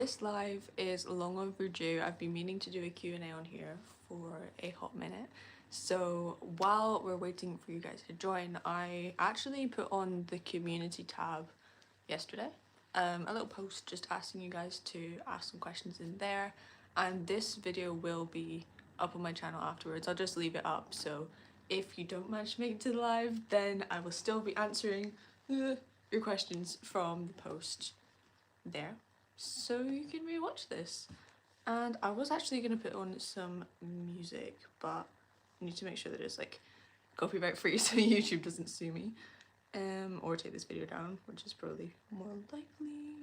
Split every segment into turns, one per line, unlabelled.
This live is long overdue. I've been meaning to do a Q&A on here for a hot minute. So while we're waiting for you guys to join, I actually put on the community tab yesterday. A little post just asking you guys to ask some questions in there. And this video will be up on my channel afterwards. I'll just leave it up. So if you don't manage to make it to the live, then I will still be answering your questions from the post there, so you can rewatch this. And I was actually going to put on some music, but I need to make sure that it's like copyright free so YouTube doesn't sue me, or take this video down, which is probably more likely.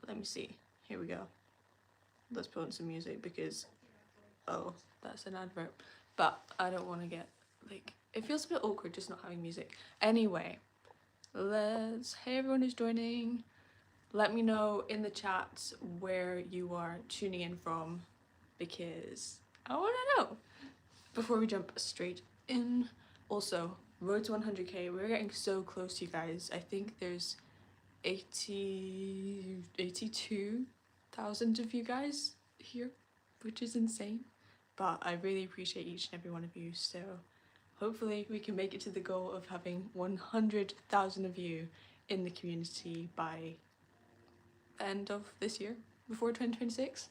Let me see. Here we go. Let's put on some music because, oh, that's an advert. But I don't want to get, like, it feels a bit awkward just not having music. Anyway, hey everyone who's joining. Let me know in the chats where you are tuning in from, because I want to know before we jump straight in. Also, road to 100k, we're getting so close, you guys. I think there's 82,000 of you guys here, which is insane. But I really appreciate each and every one of you, so hopefully we can make it to the goal of having 100,000 of you in the community by end of this year, before 2026.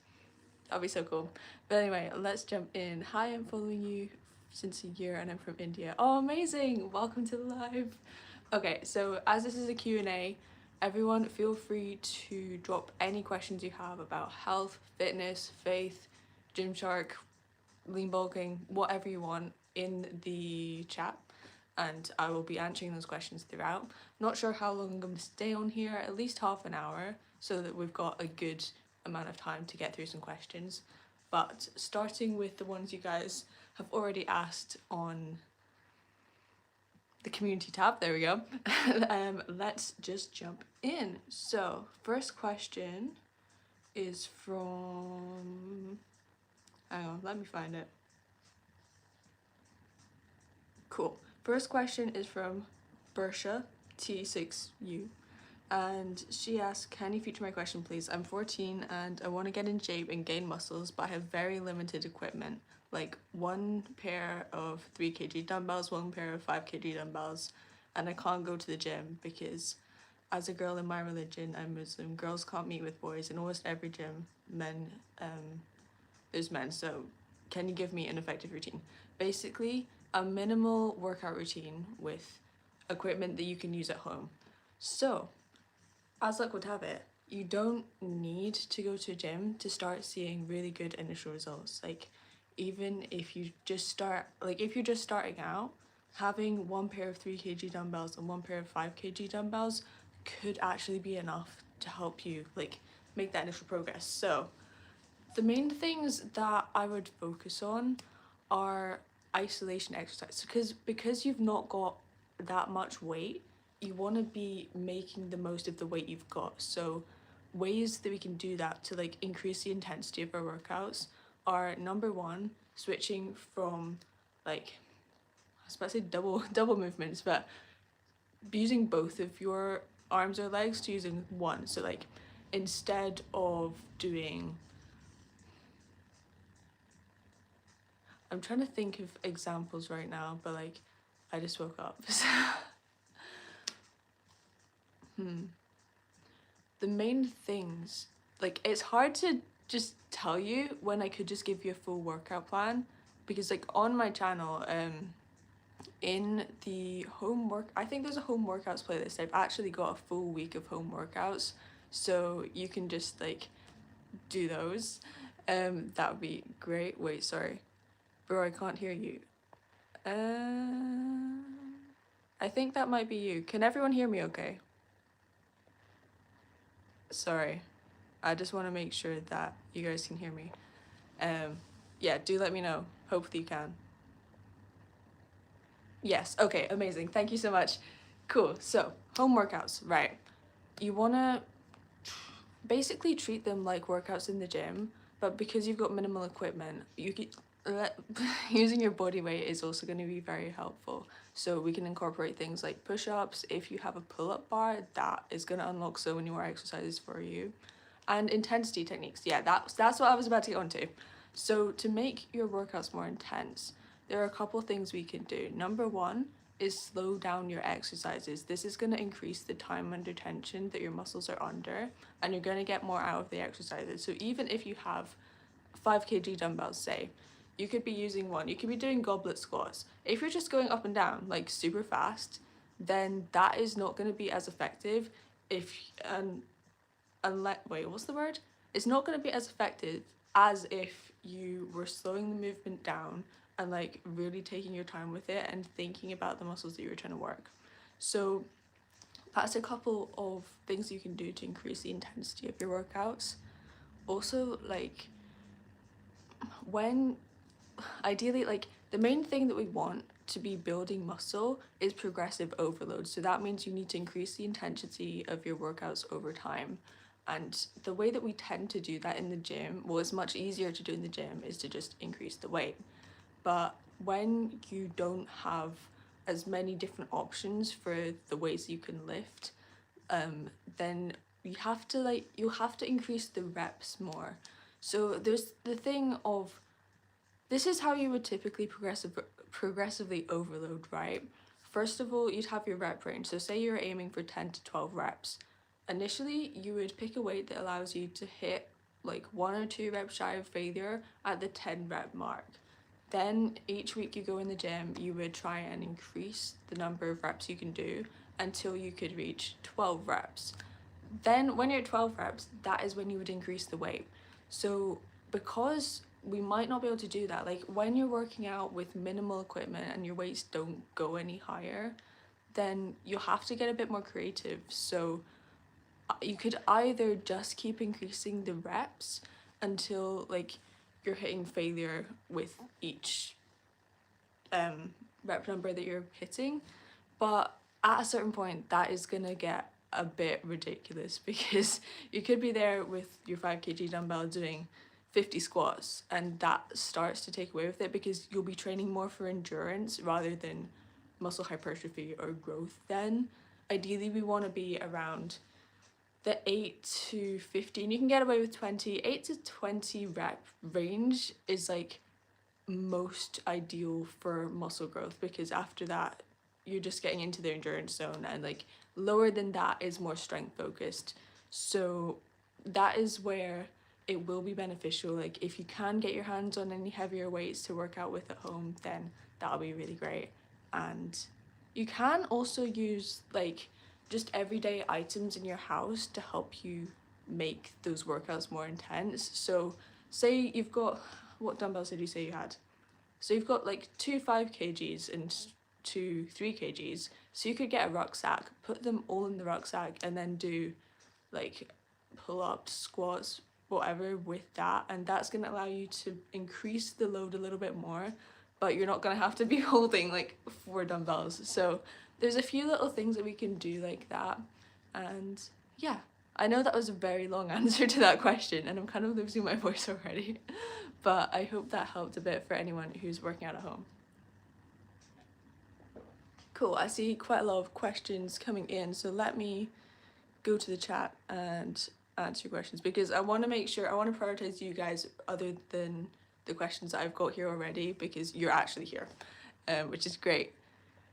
That'll be so cool. But anyway, let's jump in. Hi, I'm following you since a year and I'm from India. Oh, amazing! Welcome to the live. Okay, so as this is a Q&A, everyone feel free to drop any questions you have about health, fitness, faith, Gymshark, lean bulking, whatever you want in the chat, and I will be answering those questions throughout. Not sure how long I'm going to stay on here, at least half an hour, so that we've got a good amount of time to get through some questions. But starting with the ones you guys have already asked on the community tab, there we go. Let's just jump in. So first question is from, hang on, let me find it. Cool. First question is from Bersha T6U, and she asked, can you feature my question please? I'm 14 and I want to get in shape and gain muscles, but I have very limited equipment, like one pair of 3 kg dumbbells, one pair of 5 kg dumbbells, and I can't go to the gym because as a girl in my religion, I'm Muslim, girls can't meet with boys. In almost every gym, there's men, so can you give me an effective routine? Basically, a minimal workout routine with equipment that you can use at home. So, as luck would have it, you don't need to go to a gym to start seeing really good initial results. Like, even if you just start, like if you're just starting out, having one pair of 3 kg dumbbells and one pair of 5 kg dumbbells could actually be enough to help you like make that initial progress. So the main things that I would focus on are isolation exercise, because you've not got that much weight, you want to be making the most of the weight you've got. So ways that we can do that to like increase the intensity of our workouts are, number one, switching from like, I was about to say double movements, but using both of your arms or legs to using one. So like instead of doing, I'm trying to think of examples right now, but like I just woke up. The main things, like it's hard to just tell you when I could just give you a full workout plan, because like on my channel, in the I think there's a home workouts playlist. I've actually got a full week of home workouts, so you can just like do those. That would be great. Wait, sorry. Bro, I can't hear you. I think that might be you. Can everyone hear me okay? Sorry. I just want to make sure that you guys can hear me. Yeah, do let me know. Hopefully you can. Yes, okay, amazing. Thank you so much. Cool, so home workouts, right. You want to basically treat them like workouts in the gym, but because you've got minimal equipment, you can using your body weight is also going to be very helpful. So we can incorporate things like push-ups. If you have a pull-up bar, that is going to unlock so many more exercises for you. And intensity techniques. Yeah, that's what I was about to get onto. So to make your workouts more intense, there are a couple things we can do. Number one is slow down your exercises. This is going to increase the time under tension that your muscles are under, and you're going to get more out of the exercises. So even if you have 5 kg dumbbells, say, you could be using one, you could be doing goblet squats. If you're just going up and down like super fast, then that is not going to be as effective if unless, wait, what's the word? It's not going to be as effective as if you were slowing the movement down and like really taking your time with it and thinking about the muscles that you're trying to work. So that's a couple of things you can do to increase the intensity of your workouts. Also, like, when ideally, like, the main thing that we want to be building muscle is progressive overload. So that means you need to increase the intensity of your workouts over time. And the way that we tend to do that in the gym, well, it's much easier to do in the gym, is to just increase the weight. But when you don't have as many different options for the weights you can lift, then you'll have to increase the reps more. So there's the thing of, this is how you would typically progressively overload, right? First of all, you'd have your rep range. So say you're aiming for 10 to 12 reps. Initially, you would pick a weight that allows you to hit like 1 or 2 reps shy of failure at the 10 rep mark. Then each week you go in the gym, you would try and increase the number of reps you can do until you could reach 12 reps. Then when you're at 12 reps, that is when you would increase the weight. So because we might not be able to do that, like when you're working out with minimal equipment and your weights don't go any higher, then you'll have to get a bit more creative. So you could either just keep increasing the reps until like you're hitting failure with each rep number that you're hitting, but at a certain point that is gonna get a bit ridiculous because you could be there with your 5 kg dumbbell doing 50 squats, and that starts to take away with it because you'll be training more for endurance rather than muscle hypertrophy or growth. Then ideally we want to be around the 8 to 15, you can get away with 20, 8 to 20 rep range is like most ideal for muscle growth, because after that you're just getting into the endurance zone, and like lower than that is more strength focused. So that is where it will be beneficial. Like if you can get your hands on any heavier weights to work out with at home, then that'll be really great. And you can also use like just everyday items in your house to help you make those workouts more intense. So say you've got, what dumbbells did you say you had? So you've got like 2 5 kgs and 2 3 kgs. So you could get a rucksack, put them all in the rucksack, and then do like pull-ups, squats, whatever with that, and that's going to allow you to increase the load a little bit more, but you're not going to have to be holding like 4 dumbbells. So there's a few little things that we can do like that. And yeah, I know that was a very long answer to that question and I'm kind of losing my voice already, but I hope that helped a bit for anyone who's working out at home. Cool, I see quite a lot of questions coming in, so let me go to the chat and answer your questions, because I want to make sure, I want to prioritize you guys other than the questions that I've got here already, because you're actually here, which is great.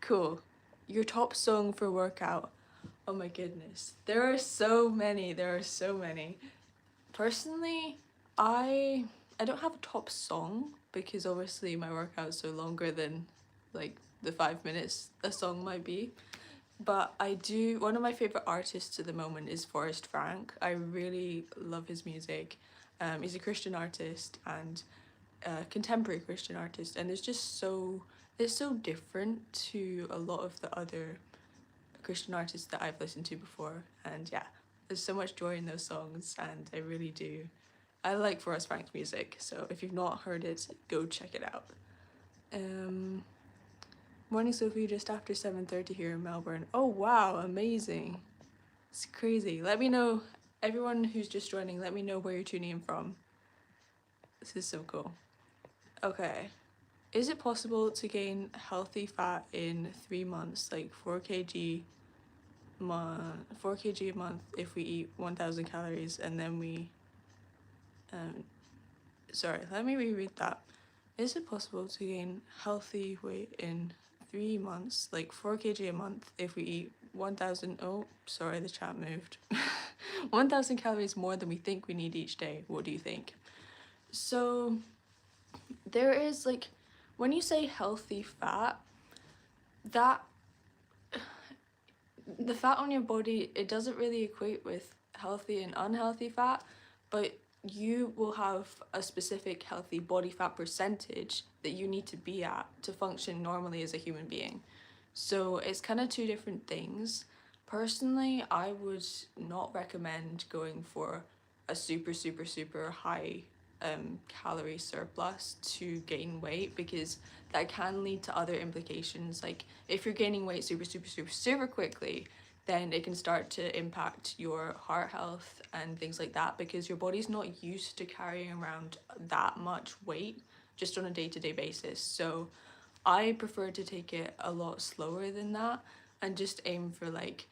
Cool. Your top song for workout? Oh my goodness, there are so many. Personally, I don't have a top song, because obviously my workouts are longer than like the 5 minutes a song might be. But I do, one of my favourite artists at the moment is Forrest Frank. I really love his music. He's a Christian artist and a contemporary Christian artist, and it's so different to a lot of the other Christian artists that I've listened to before. And yeah, there's so much joy in those songs, and I like Forrest Frank's music, so if you've not heard it, go check it out. Morning, Sophie, just after 7:30 here in Melbourne. Oh wow, amazing. It's crazy. Let me know, everyone who's just joining, let me know where you're tuning in from. This is so cool. Okay. Is it possible to gain healthy fat in 3 months, like 4 kg a month if we eat 1,000 calories and then we Sorry, let me reread that. Is it possible to gain healthy weight in 3 months, like 4 kg a month, if we eat 1,000? Oh, sorry, the chat moved. 1,000 calories more than we think we need each day. What do you think? So, there is like, when you say healthy fat, that the fat on your body, it doesn't really equate with healthy and unhealthy fat, but you will have a specific healthy body fat percentage that you need to be at to function normally as a human being. So it's kind of two different things. Personally, I would not recommend going for a super high calorie surplus to gain weight, because that can lead to other implications. Like if you're gaining weight super quickly, then it can start to impact your heart health and things like that, because your body's not used to carrying around that much weight just on a day-to-day basis. So I prefer to take it a lot slower than that and just aim for like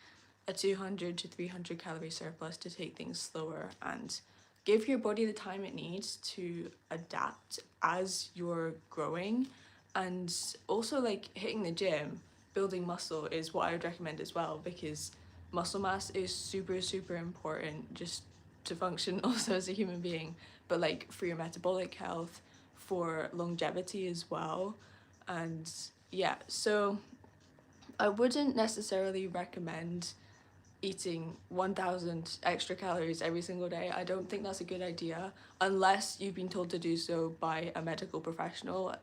a 200 to 300 calorie surplus to take things slower and give your body the time it needs to adapt as you're growing. And also, like, hitting the gym, building muscle is what I would recommend as well, because muscle mass is super important just to function also as a human being, but like for your metabolic health, for longevity as well. And yeah, so I wouldn't necessarily recommend eating 1,000 extra calories every single day. I don't think that's a good idea unless you've been told to do so by a medical professional.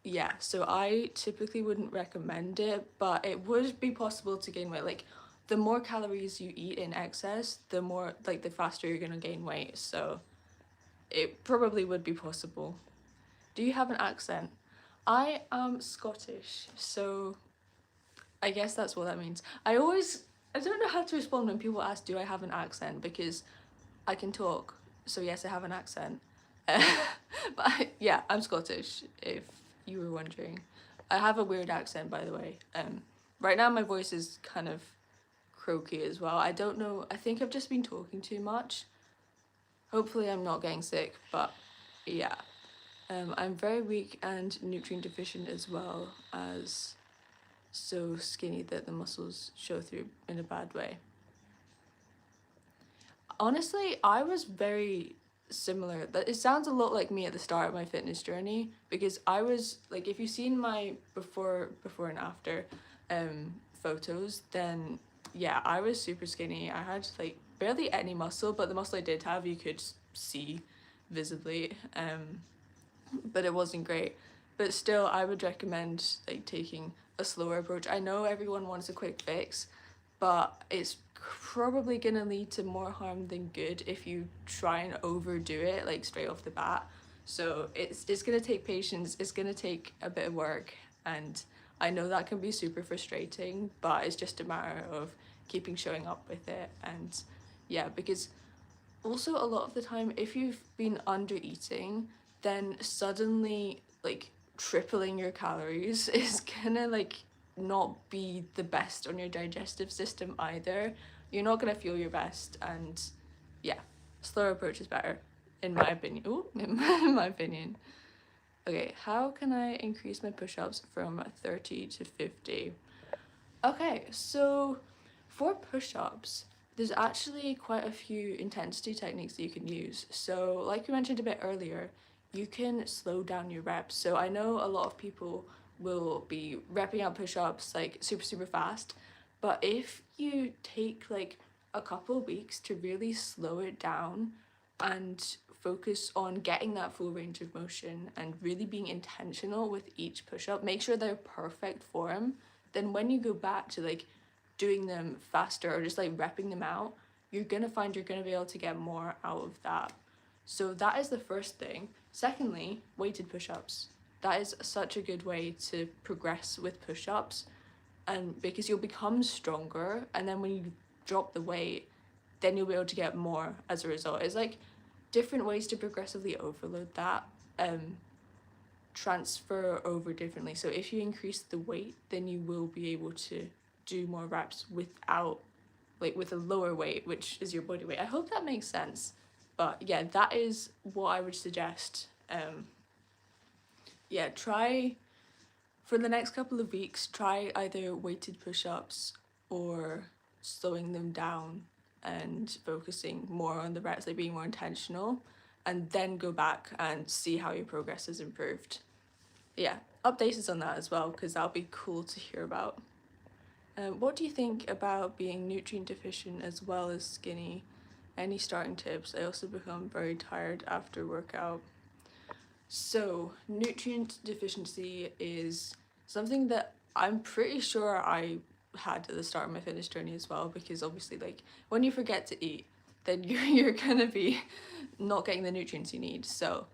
Yeah, so I typically wouldn't recommend it, but it would be possible to gain weight. Like, the more calories you eat in excess, the more, like, the faster you're gonna gain weight. So it probably would be possible. Do you have an accent? I am Scottish, so I guess that's what that means. I don't know how to respond when people ask, do I have an accent? Because I can talk, so yes, I have an accent. Yeah, I'm Scottish, if you were wondering. I have a weird accent, by the way. Right now my voice is kind of croaky as well. I don't know, I think I've just been talking too much. Hopefully I'm not getting sick, but yeah. I'm very weak and nutrient deficient, as well as so skinny that the muscles show through in a bad way. Honestly, I was very similar. That it sounds a lot like me at the start of my fitness journey, because I was like, if you've seen my before and after photos, then yeah, I was super skinny. I had like barely any muscle, but the muscle I did have you could see visibly. But it wasn't great. But still, I would recommend like taking a slower approach. I know everyone wants a quick fix, but it's probably gonna lead to more harm than good if you try and overdo it like straight off the bat. So it's gonna take patience, it's gonna take a bit of work, and I know that can be super frustrating, but it's just a matter of keeping showing up with it. And yeah, because also a lot of the time, if you've been under eating, then suddenly like tripling your calories is gonna like not be the best on your digestive system either. You're not gonna feel your best, and yeah, slower approach is better in my opinion. Oh, in my opinion. Okay, how can I increase my push-ups from 30 to 50? Okay, so for push-ups, there's actually quite a few intensity techniques that you can use. So like we mentioned a bit earlier, you can slow down your reps. So I know a lot of people will be repping up push-ups like super fast, but if you take like a couple weeks to really slow it down and focus on getting that full range of motion and really being intentional with each push-up, make sure they're perfect form, then when you go back to like doing them faster or just like repping them out, you're gonna find you're gonna be able to get more out of that. So that is the first thing. Secondly, weighted push-ups. That is such a good way to progress with push-ups, and because you'll become stronger, and then when you drop the weight, then you'll be able to get more as a result. It's like different ways to progressively overload that. Transfer over differently. So if you increase the weight, then you will be able to do more reps without, like, with a lower weight, which is your body weight. I hope that makes sense. But yeah, that is what I would suggest. Yeah, try for the next couple of weeks, try either weighted push-ups or slowing them down and focusing more on the reps, like being more intentional, and then go back and see how your progress has improved. Yeah, update us on that as well, because that'll be cool to hear about. What do you think about being nutrient deficient as well as skinny? Any starting tips? I also become very tired after workout. So, nutrient deficiency is something that I'm pretty sure I had at the start of my fitness journey as well, because obviously, like, when you forget to eat, then you're gonna be not getting the nutrients you need. So,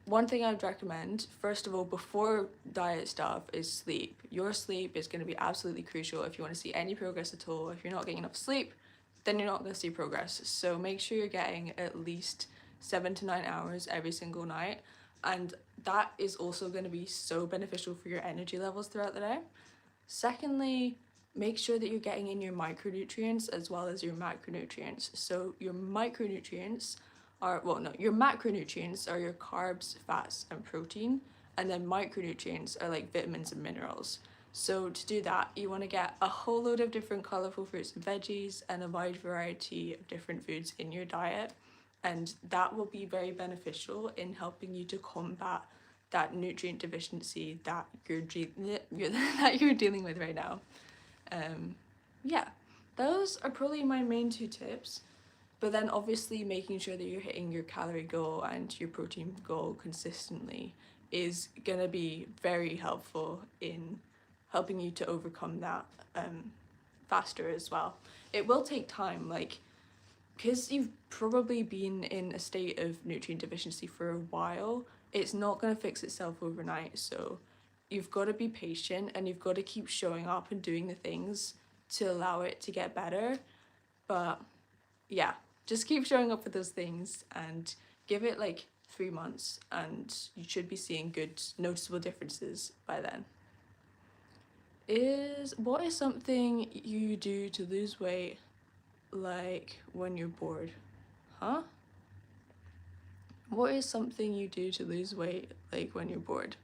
one thing I'd recommend, first of all, before diet stuff, is sleep. Your sleep is going to be absolutely crucial if you want to see any progress at all. If you're not getting enough sleep, then you're not going to see progress. So make sure you're getting at least 7 to 9 hours every single night. And that is also going to be so beneficial for your energy levels throughout the day. Secondly, make sure that you're getting in your micronutrients as well as your macronutrients. So your micronutrients are, well, no, your macronutrients are your carbs, fats, and protein, and then micronutrients are like vitamins and minerals. So to do that, you want to get a whole load of different colorful fruits and veggies and a wide variety of different foods in your diet, and that will be very beneficial in helping you to combat that nutrient deficiency that that you're dealing with right now. Yeah, those are probably my main two tips. But then obviously making sure that you're hitting your calorie goal and your protein goal consistently is gonna be very helpful in helping you to overcome that faster as well. It will take time, like, because you've probably been in a state of nutrient deficiency for a while, it's not going to fix itself overnight. So you've got to be patient and you've got to keep showing up and doing the things to allow it to get better. But yeah, just keep showing up for those things and give it like 3 months and you should be seeing good noticeable differences by then. What is something you do to lose weight, like when you're bored? Huh? What is something you do to lose weight, like when you're bored?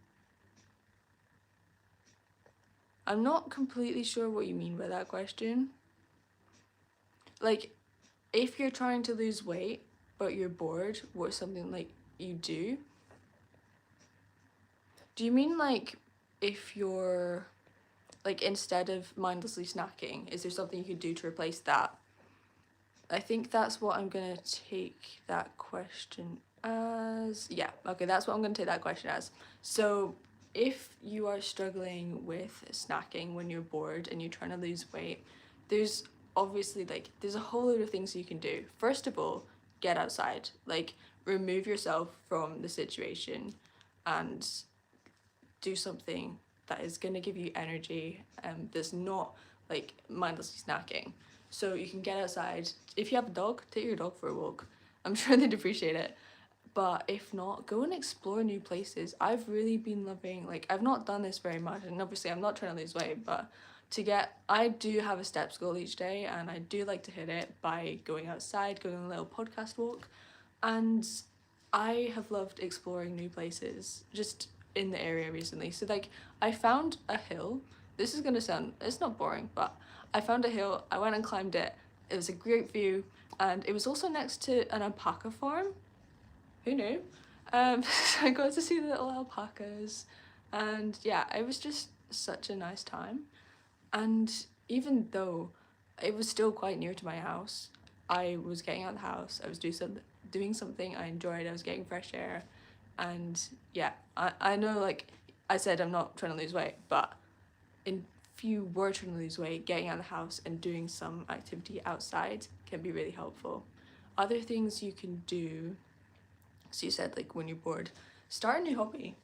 I'm not completely sure what you mean by that question. Like, if you're trying to lose weight, but you're bored, what's something like you do? Do you mean like if you're, like, instead of mindlessly snacking, is there something you could do to replace that? I think that's what I'm gonna take that question as. Yeah, okay, that's what I'm gonna take that question as. So if you are struggling with snacking when you're bored and you're trying to lose weight, there's obviously, like, there's a whole load of things you can do. First of all, get outside. Like, remove yourself from the situation and do something that is going to give you energy that's not like mindlessly snacking. So you can get outside. If you have a dog, take your dog for a walk. I'm sure they'd appreciate it. But if not, go and explore new places. I've really been loving, like, I've not done this very much, and obviously I'm not trying to lose weight, but I do have a steps goal each day, and I do like to hit it by going outside, going on a little podcast walk, and I have loved exploring new places just in the area recently. So, like, I found a hill. This is gonna sound, it's not boring, but I found a hill, I went and climbed it. It was a great view, and it was also next to an alpaca farm. Who knew? So I got to see the little alpacas, and yeah, it was just such a nice time. And even though it was still quite near to my house, I was getting out of the house, I was doing something I enjoyed, I was getting fresh air, and yeah, I know, like I said, I'm not trying to lose weight, but if you were trying to lose weight, getting out of the house and doing some activity outside can be really helpful. Other things you can do, so you said, like, when you're bored, start a new hobby.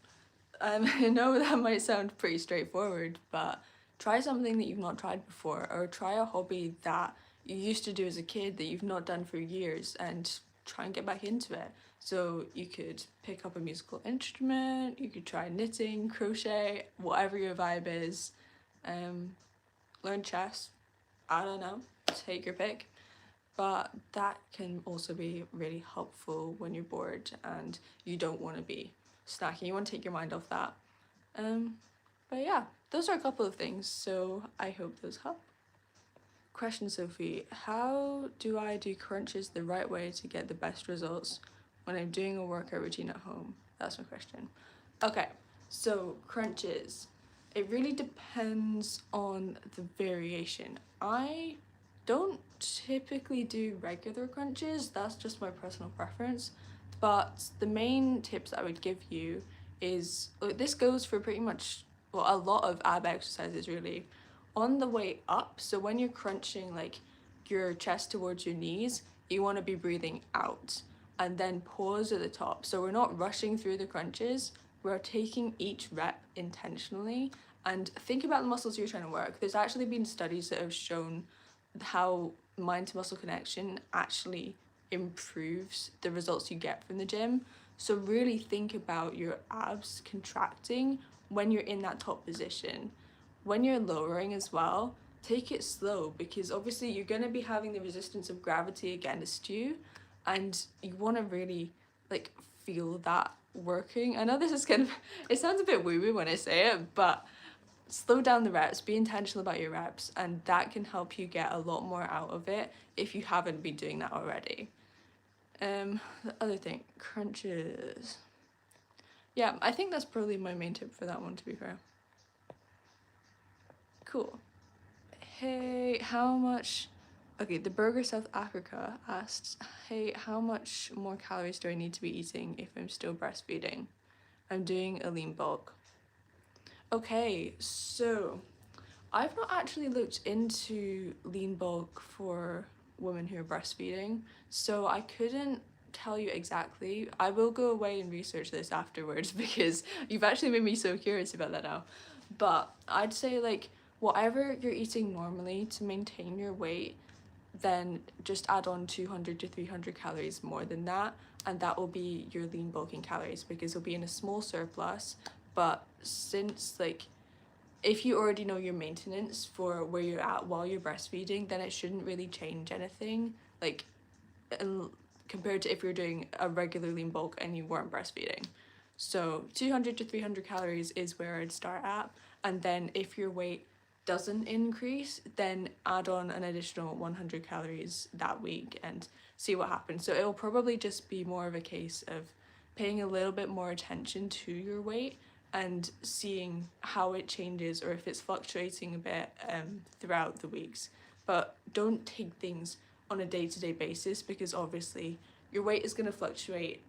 I know that might sound pretty straightforward, but try something that you've not tried before, or try a hobby that you used to do as a kid that you've not done for years and try and get back into it. So you could pick up a musical instrument, you could try knitting, crochet, whatever your vibe is. Learn chess, I don't know, take your pick. but that can also be really helpful when you're bored and you don't want to be snacking. You want to take your mind off that. But yeah, those are a couple of things, so I hope those help. Question, Sophie, how do I do crunches the right way to get the best results when I'm doing a workout routine at home? That's my question. Okay, so crunches. It really depends on the variation. I don't typically do regular crunches, that's just my personal preference. But the main tips I would give you is, this goes for pretty much, well, a lot of ab exercises really. On the way up, so when you're crunching like your chest towards your knees, you want to be breathing out and then pause at the top. So we're not rushing through the crunches, we're taking each rep intentionally. And think about the muscles you're trying to work. There's actually been studies that have shown how mind to muscle connection actually improves the results you get from the gym. So really think about your abs contracting when you're in that top position. When you're lowering as well, take it slow, because obviously you're going to be having the resistance of gravity against you, and you want to really like feel that working. I know this is kind of, it sounds a bit woo-woo when I say it, but slow down the reps, be intentional about your reps, and that can help you get a lot more out of it if you haven't been doing that already. The other thing, crunches. Yeah, I think that's probably my main tip for that one, to be fair. Cool. Hey, how much... Okay, the Burger South Africa asks, hey, how much more calories do I need to be eating if I'm still breastfeeding? I'm doing a lean bulk. Okay, so I've not actually looked into lean bulk for women who are breastfeeding, so I couldn't tell you exactly. I will go away and research this afterwards because you've actually made me so curious about that now. But I'd say like whatever you're eating normally to maintain your weight, then just add on 200 to 300 calories more than that, and that will be your lean bulking calories, because you'll be in a small surplus. But since like if you already know your maintenance for where you're at while you're breastfeeding, then it shouldn't really change anything, like compared to if you're doing a regular lean bulk and you weren't breastfeeding. So 200 to 300 calories is where I'd start at, and then if your weight doesn't increase, then add on an additional 100 calories that week and see what happens. So it'll probably just be more of a case of paying a little bit more attention to your weight and seeing how it changes, or if it's fluctuating a bit throughout the weeks. But don't take things on a day-to-day basis, because obviously your weight is going to fluctuate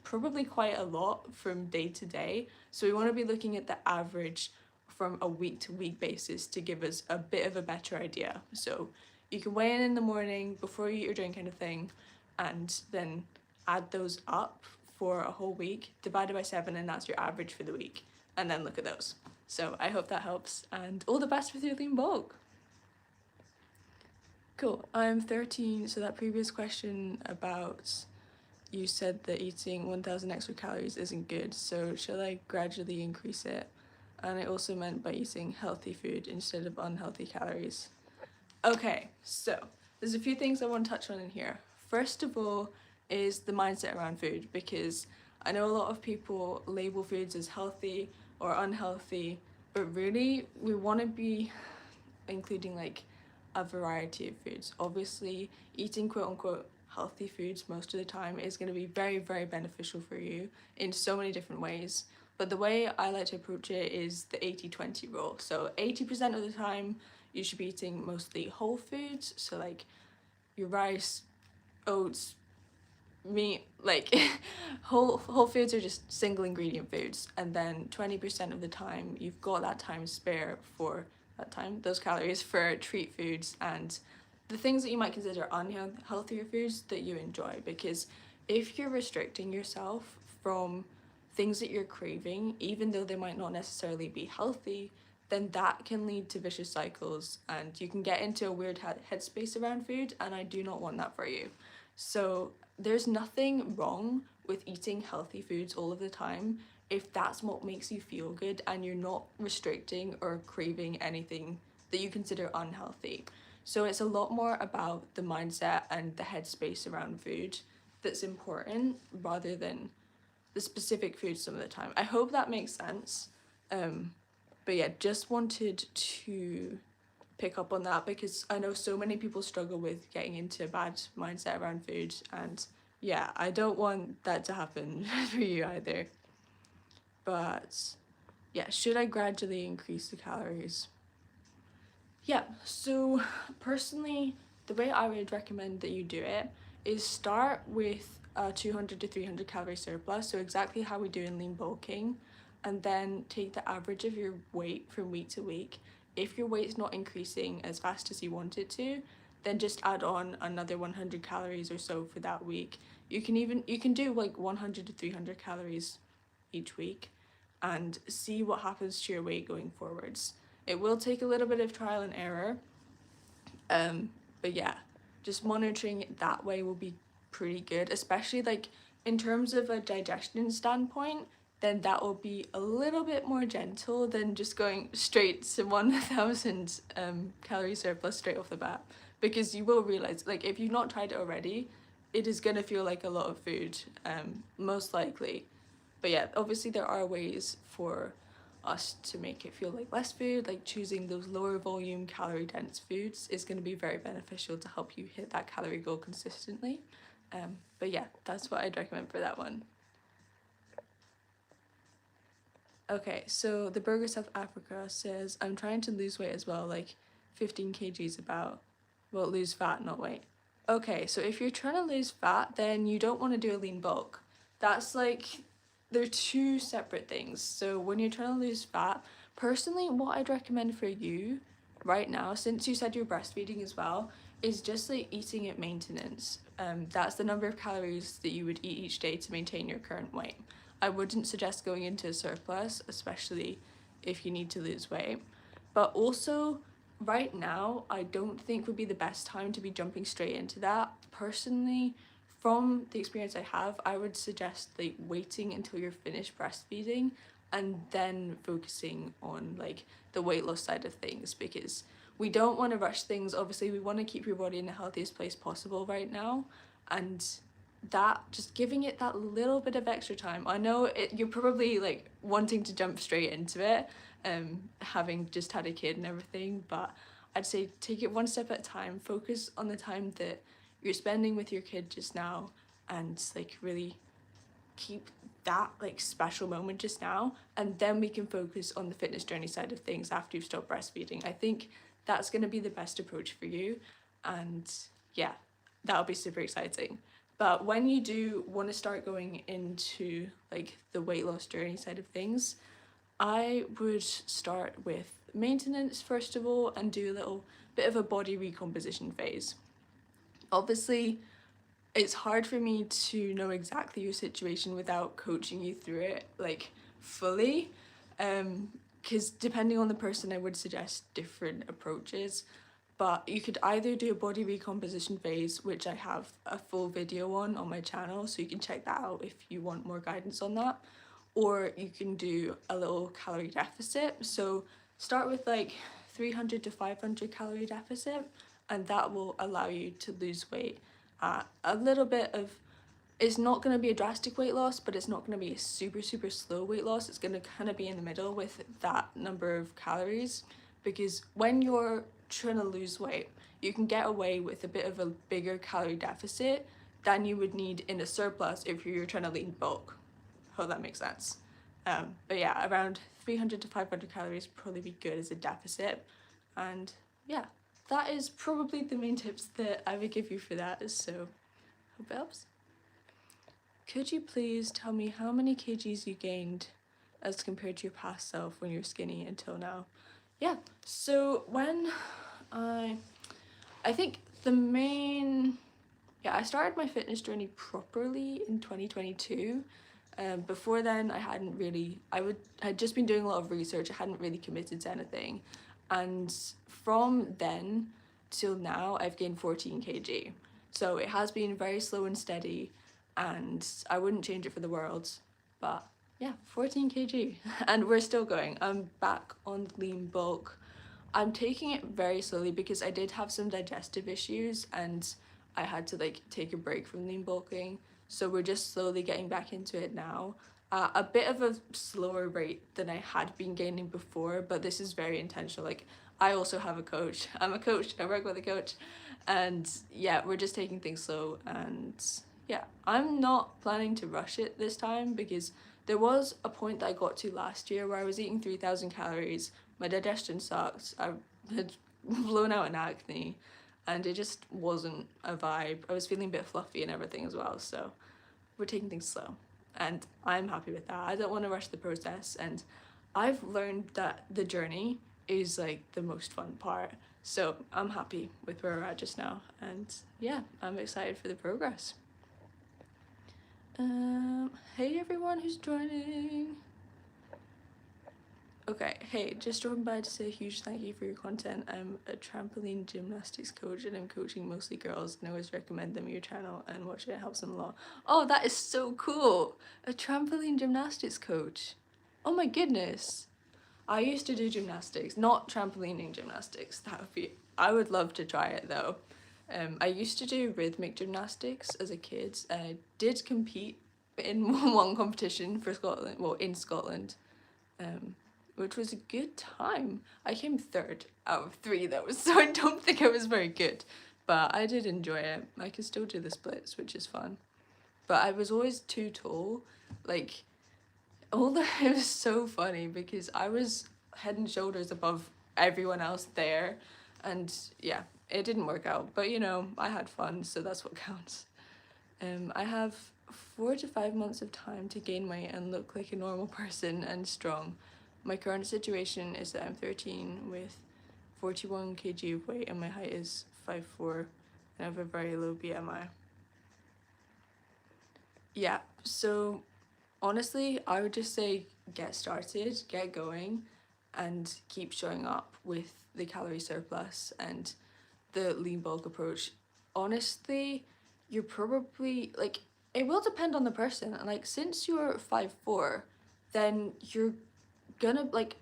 probably quite a lot from day to day. So we want to be looking at the average from a week to week basis to give us a bit of a better idea. So you can weigh in the morning before you eat your drink kind of thing, and then add those up for a whole week, divided by 7, and that's your average for the week, and then look at those. So I hope that helps, and all the best with your lean bulk. Cool. I'm 13, so that previous question about, you said that eating 1,000 extra calories isn't good, so shall I gradually increase it? And I also meant by eating healthy food instead of unhealthy calories. Okay, so there's a few things I want to touch on in here. First of all is the mindset around food, because I know a lot of people label foods as healthy or unhealthy, but really we want to be including like a variety of foods. Obviously, eating quote-unquote healthy foods most of the time is going to be very, very beneficial for you in so many different ways. But the way I like to approach it is the 80-20 rule. So 80% of the time, you should be eating mostly whole foods. So like your rice, oats, meat, like whole foods are just single ingredient foods. And then 20% of the time, you've got that time spare for those calories for treat foods and the things that you might consider unhealthier foods that you enjoy. Because if you're restricting yourself from things that you're craving, even though they might not necessarily be healthy, then that can lead to vicious cycles and you can get into a weird headspace around food, and I do not want that for you. So there's nothing wrong with eating healthy foods all of the time if that's what makes you feel good and you're not restricting or craving anything that you consider unhealthy. So it's a lot more about the mindset and the headspace around food that's important rather than the specific food some of the time. I hope that makes sense. But yeah, just wanted to pick up on that because I know so many people struggle with getting into a bad mindset around food, and yeah, I don't want that to happen for you either. But yeah, should I gradually increase the calories? Yeah, so personally, the way I would recommend that you do it is start with a 200 to 300 calorie surplus, so exactly how we do in lean bulking, and then take the average of your weight from week to week. If your weight's not increasing as fast as you want it to, then just add on another 100 calories or so for that week. You can do like 100 to 300 calories each week and see what happens to your weight going forwards. It will take a little bit of trial and error, but yeah, just monitoring it that way will be pretty good, especially like in terms of a digestion standpoint. Then that will be a little bit more gentle than just going straight to 1,000 calorie surplus straight off the bat, because you will realize, like, if you've not tried it already, it is going to feel like a lot of food, most likely. But yeah, obviously there are ways for us to make it feel like less food, like choosing those lower volume calorie dense foods is going to be very beneficial to help you hit that calorie goal consistently. But yeah, that's what I'd recommend for that one. Okay, so the Burger South Africa says, I'm trying to lose weight as well, like 15 kgs about. Well, lose fat, not weight. Okay, so if you're trying to lose fat, then you don't want to do a lean bulk. That's like, they're two separate things. So when you're trying to lose fat, personally, what I'd recommend for you right now, since you said you're breastfeeding as well, is just like eating at maintenance. That's the number of calories that you would eat each day to maintain your current weight. I wouldn't suggest going into a surplus, especially if you need to lose weight. But also, right now, I don't think would be the best time to be jumping straight into that. Personally, from the experience I have, I would suggest like waiting until you're finished breastfeeding and then focusing on like the weight loss side of things, because we don't want to rush things. Obviously, we want to keep your body in the healthiest place possible right now, and that, just giving it that little bit of extra time. I know you're probably like wanting to jump straight into it, having just had a kid and everything, but I'd say take it one step at a time. Focus on the time that you're spending with your kid just now, and like really keep that like special moment just now, and then we can focus on the fitness journey side of things after you've stopped breastfeeding. I think that's going to be the best approach for you, and yeah, that'll be super exciting. But when you do want to start going into like the weight loss journey side of things, I would start with maintenance first of all and do a little bit of a body recomposition phase. Obviously, it's hard for me to know exactly your situation without coaching you through it like fully, because depending on the person I would suggest different approaches. But you could either do a body recomposition phase, which I have a full video on my channel, so you can check that out if you want more guidance on that, or you can do a little calorie deficit. So start with like 300 to 500 calorie deficit, and that will allow you to lose weight at a little bit of, it's not going to be a drastic weight loss, but it's not going to be a super slow weight loss. It's going to kind of be in the middle with that number of calories, because when you're trying to lose weight, you can get away with a bit of a bigger calorie deficit than you would need in a surplus if you're trying to lean bulk. Hope that makes sense. But yeah, around 300 to 500 calories probably be good as a deficit. And yeah, that is probably the main tips that I would give you for that, so hope it helps. Could you please tell me how many kgs you gained as compared to your past self when you're skinny until now? Yeah, so when I think the main, yeah, I started my fitness journey properly in 2022. Before then, I hadn't really, I'd just been doing a lot of research. I hadn't really committed to anything. And from then till now, I've gained 14 kg. So it has been very slow and steady, and I wouldn't change it for the world. But yeah, 14 kg. And we're still going. I'm back on lean bulk. I'm taking it very slowly because I did have some digestive issues and I had to like take a break from lean bulking. So we're just slowly getting back into it now. A bit of a slower rate than I had been gaining before, but this is very intentional. Like, I also have a coach. I'm a coach. I work with a coach. And yeah, we're just taking things slow. And yeah, I'm not planning to rush it this time because there was a point that I got to last year where I was eating 3,000 calories. My digestion sucked. I had blown out in acne and it just wasn't a vibe. I was feeling a bit fluffy and everything as well. So we're taking things slow and I'm happy with that. I don't want to rush the process, and I've learned that the journey is like the most fun part. So I'm happy with where we're at just now, and yeah, I'm excited for the progress. Hey everyone who's joining. Okay, hey, just dropping by to say a huge thank you for your content. I'm a trampoline gymnastics coach and I'm coaching mostly girls, and I always recommend them your channel and watch it. It helps them a lot. Oh, that is so cool! A trampoline gymnastics coach. Oh my goodness. I used to do gymnastics, not trampolining gymnastics. That would be, I would love to try it though. I used to do rhythmic gymnastics as a kid. I did compete in one competition for Scotland, well, in Scotland. Which was a good time. I came third out of 3 though, so I don't think I was very good. But I did enjoy it. I can still do the splits, which is fun. But I was always too tall. Like, it was so funny because I was head and shoulders above everyone else there. And yeah, it didn't work out. But you know, I had fun, so that's what counts. I have 4 to 5 months of time to gain weight and look like a normal person and strong. My current situation is that I'm 13 with 41 kg of weight and my height is 5'4" and I have a very low BMI. Yeah, so honestly, I would just say get started, get going, and keep showing up with the calorie surplus and the lean bulk approach. Honestly, you're probably like, it will depend on the person. And like, since you're 5'4", then you're gonna like,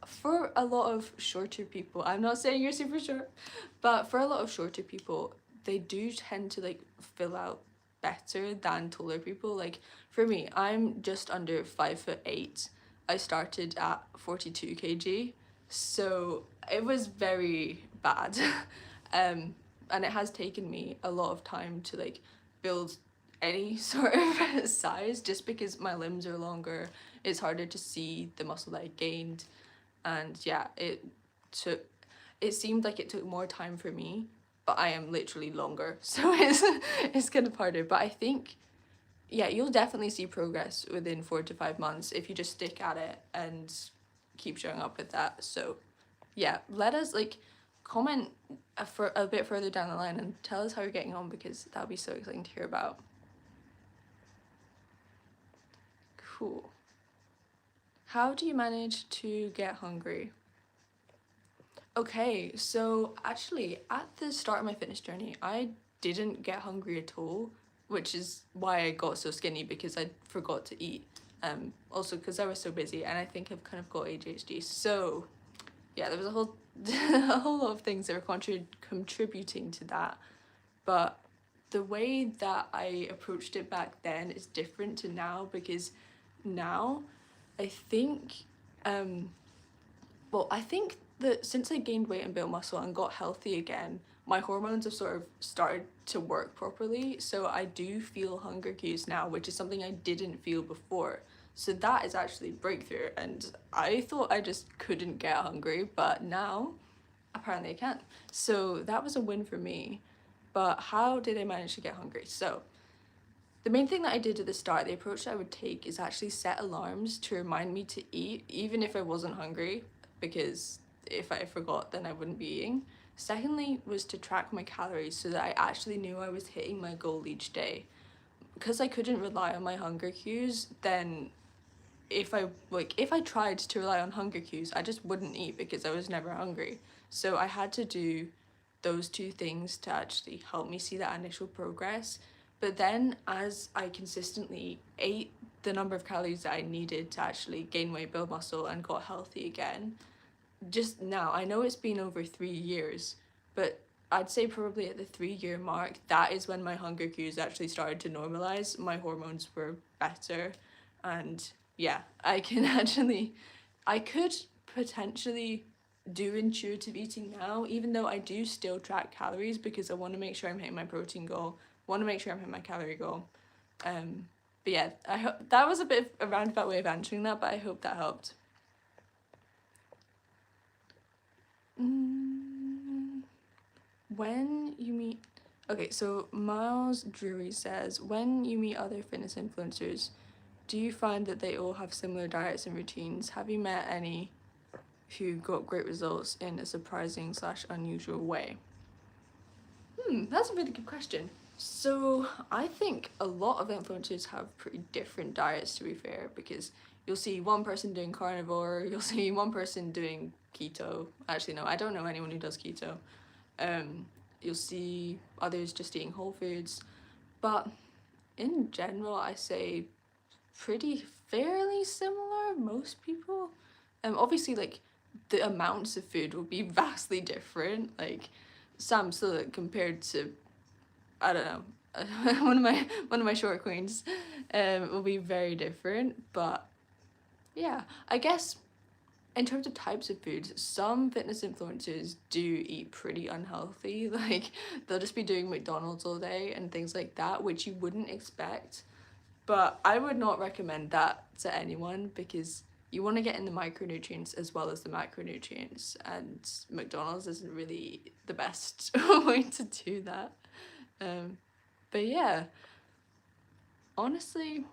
for a lot of shorter people, I'm not saying you're super short, but for a lot of shorter people, they do tend to like fill out better than taller people. Like for me, I'm just under 5'8". I started at 42 kg, so it was very bad. And it has taken me a lot of time to like build any sort of size, just because my limbs are longer. It's harder to see the muscle that I gained, and yeah, it seemed like it took more time for me, but I am literally longer, so it's kind of harder. But I think, yeah, you'll definitely see progress within 4 to 5 months if you just stick at it and keep showing up with that. So yeah, let us like comment for a bit further down the line and tell us how you're getting on, because that would be so exciting to hear about. Cool. How do you manage to get hungry? Okay, so actually at the start of my fitness journey, I didn't get hungry at all, which is why I got so skinny, because I forgot to eat. Also because I was so busy, and I think I've kind of got ADHD. So yeah, there was a whole a whole lot of things that were contributing to that. But the way that I approached it back then is different to now, because now I think I think that since I gained weight and built muscle and got healthy again, my hormones have sort of started to work properly. So I do feel hunger cues now, which is something I didn't feel before. So that is actually a breakthrough. And I thought I just couldn't get hungry, but now apparently I can. So that was a win for me. But how did I manage to get hungry? So the main thing that I did at the start, the approach that I would take, is actually set alarms to remind me to eat, even if I wasn't hungry, because if I forgot, then I wouldn't be eating. Secondly, was to track my calories so that I actually knew I was hitting my goal each day. Because I couldn't rely on my hunger cues, then if I tried to rely on hunger cues, I just wouldn't eat because I was never hungry. So I had to do those 2 things to actually help me see that initial progress. But then as I consistently ate the number of calories that I needed to actually gain weight, build muscle, and got healthy again, just now, I know it's been over 3 years, but I'd say probably at the 3 year mark, that is when my hunger cues actually started to normalize. My hormones were better, and yeah, I can actually, I could potentially do intuitive eating now, even though I do still track calories because I want to make sure I'm hitting my protein goal, want to make sure I'm hitting my calorie goal. But yeah, I hope that was a bit of a roundabout way of answering that, but I hope that helped. When you meet, okay, so Miles Drury says, when you meet other fitness influencers, do you find that they all have similar diets and routines? Have you met any who got great results in a surprising / unusual way? That's a really good question. So I think a lot of influencers have pretty different diets, to be fair, because you'll see one person doing carnivore, you'll see one person doing keto. Actually, no, I don't know anyone who does keto. You'll see others just eating whole foods, but in general, I say pretty fairly similar. Most people, obviously, like the amounts of food will be vastly different. Like Sam Sulek compared to, I don't know, one of my short queens, will be very different. But yeah, I guess in terms of types of foods, some fitness influencers do eat pretty unhealthy. Like they'll just be doing McDonald's all day and things like that, which you wouldn't expect. But I would not recommend that to anyone because you want to get in the micronutrients as well as the macronutrients, and McDonald's isn't really the best way to do that. But yeah, honestly,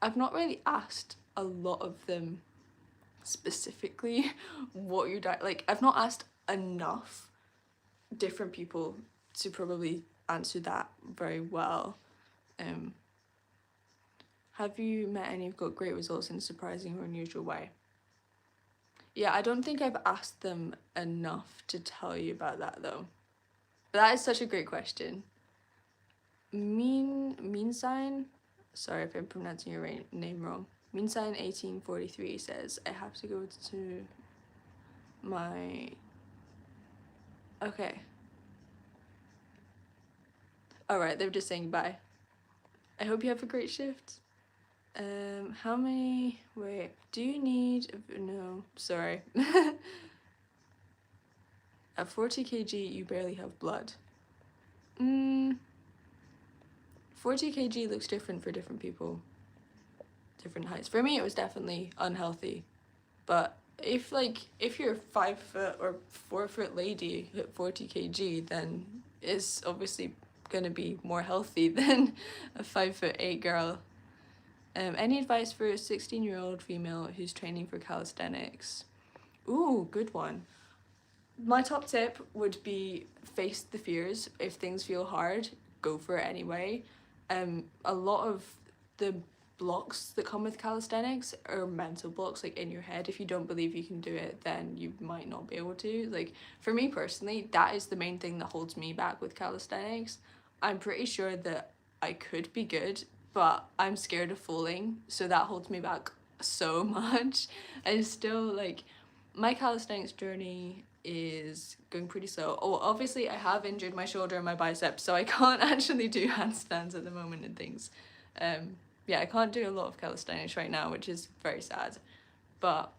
I've not really asked a lot of them specifically what your diet, like I've not asked enough different people to probably answer that very well. Um, have you met any who've got great results in a surprising or unusual way? Yeah, I don't think I've asked them enough to tell you about that though. But that is such a great question. Mean sign, sorry if I'm pronouncing your name wrong. Mean sign 1843 says I have to go to my, okay. Alright, they're just saying bye. I hope you have a great shift. How many, wait, do you need, no, sorry. At 40 kg, you barely have blood. 40 kg looks different for different people. Different heights. For me, it was definitely unhealthy. But if you're a 5 foot or 4 foot lady at 40 kg, then it's obviously gonna be more healthy than a 5'8" girl. Any advice for a 16-year-old female who's training for calisthenics? Ooh, good one. My top tip would be face the fears. If things feel hard, go for it anyway. A lot of the blocks that come with calisthenics are mental blocks, like in your head. If you don't believe you can do it, then you might not be able to. Like for me personally, that is the main thing that holds me back with calisthenics. I'm pretty sure that I could be good, but I'm scared of falling, so that holds me back so much. I still like my calisthenics journey is going pretty slow. Oh, obviously I have injured my shoulder and my bicep, so I can't actually do handstands at the moment and things. Yeah, I can't do a lot of calisthenics right now, which is very sad. But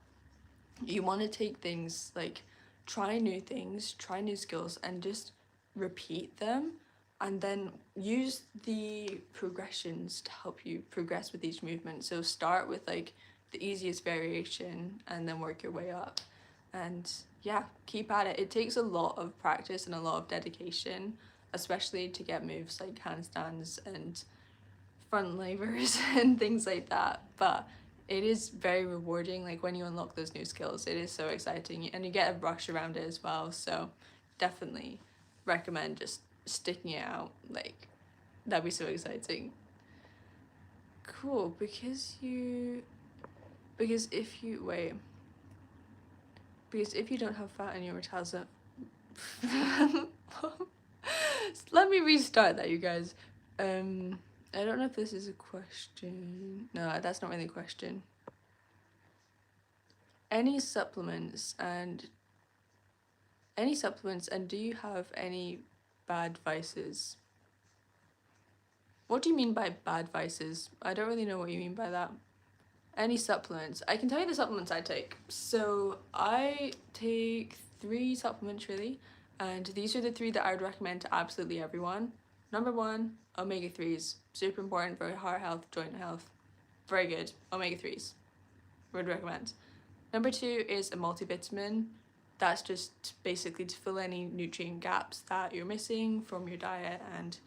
you want to take things like try new things, try new skills, and just repeat them, and then use the progressions to help you progress with each movement. So start with like the easiest variation and then work your way up. And yeah, keep at it. It takes a lot of practice and a lot of dedication, especially to get moves like handstands and front levers and things like that. But it is very rewarding, like when you unlock those new skills. It is so exciting and you get a rush around it as well. So definitely recommend just sticking it out. Like that'd be so exciting. Cool, because if you wait, because if you don't have fat in your metabolism, let me restart that, you guys. I don't know if this is a question. No, that's not really a question. any supplements and do you have any bad vices? What do you mean by bad vices? I don't really know what you mean by that. Any supplements? I can tell you the supplements I take. So I take 3 supplements really, and these are the 3 that I would recommend to absolutely everyone. Number 1, omega-3s. Super important for heart health, joint health. Very good. Omega-3s. Would recommend. Number 2 is a multivitamin. That's just basically to fill any nutrient gaps that you're missing from your diet, and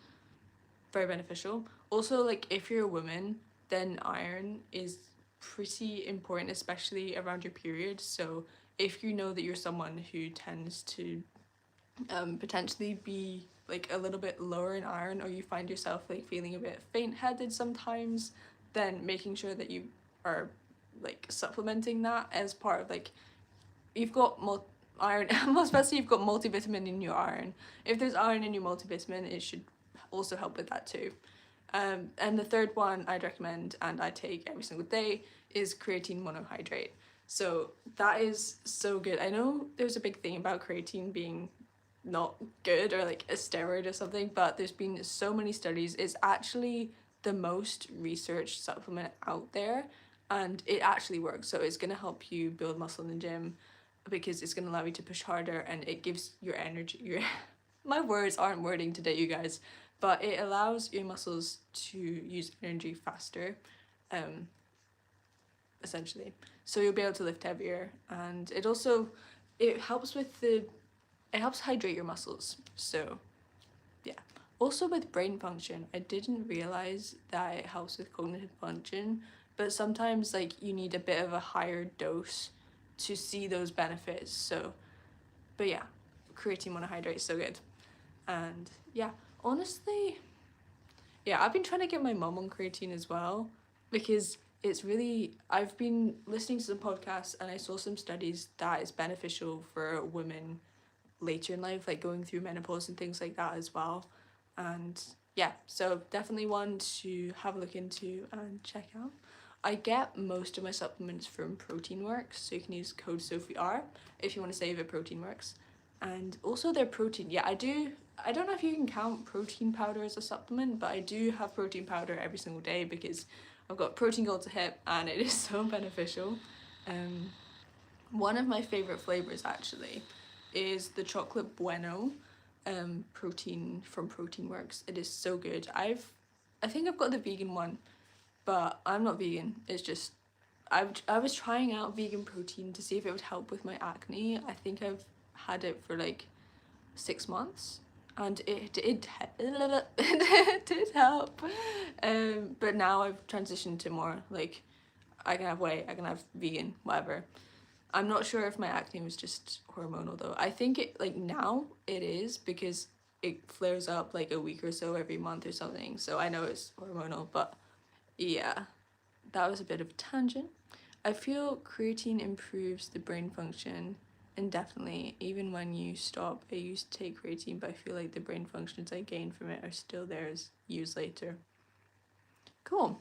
very beneficial. Also, like if you're a woman, then iron is pretty important, especially around your period. So if you know that you're someone who tends to potentially be like a little bit lower in iron, or you find yourself like feeling a bit faint-headed sometimes, then making sure that you are like supplementing that as part of like, you've got iron, especially you've got multivitamin in your iron. If there's iron in your multivitamin, it should also help with that too. And the third one I'd recommend, and I take every single day, is creatine monohydrate. So that is so good. I know there's a big thing about creatine being not good or like a steroid or something, but there's been so many studies. It's actually the most researched supplement out there, and it actually works. So it's going to help you build muscle in the gym because it's going to allow you to push harder, and it gives your energy, your my words aren't wording today, you guys, but it allows your muscles to use energy faster, essentially. So you'll be able to lift heavier, and it helps with it helps hydrate your muscles. So yeah. Also with brain function, I didn't realize that it helps with cognitive function, but sometimes like you need a bit of a higher dose to see those benefits. So, but yeah, creatine monohydrate is so good. And yeah, honestly, yeah, I've been trying to get my mum on creatine as well, because it's really, I've been listening to some podcasts and I saw some studies that it's beneficial for women later in life, like going through menopause and things like that as well. And yeah, so definitely one to have a look into and check out. I get most of my supplements from Protein Works, so you can use code SophieR if you want to save it, Protein Works. And also their protein, yeah, I don't know if you can count protein powder as a supplement, but I do have protein powder every single day because I've got protein gold to hip and it is so beneficial. One of my favorite flavors actually is the chocolate bueno protein from Protein Works. It is so good. I think I've got the vegan one, but I'm not vegan. It's just I was trying out vegan protein to see if it would help with my acne. I think I've had it for like 6 months, and it did it did help. But now I've transitioned to more like I can have whey, I can have vegan, whatever. I'm not sure if my acne was just hormonal though. I think it like now it is because it flares up like a week or so every month or something. So I know it's hormonal, but yeah, that was a bit of a tangent. I feel creatine improves the brain function, and definitely even when you stop, I used to take creatine, but I feel like the brain functions I gained from it are still there as years later. Cool.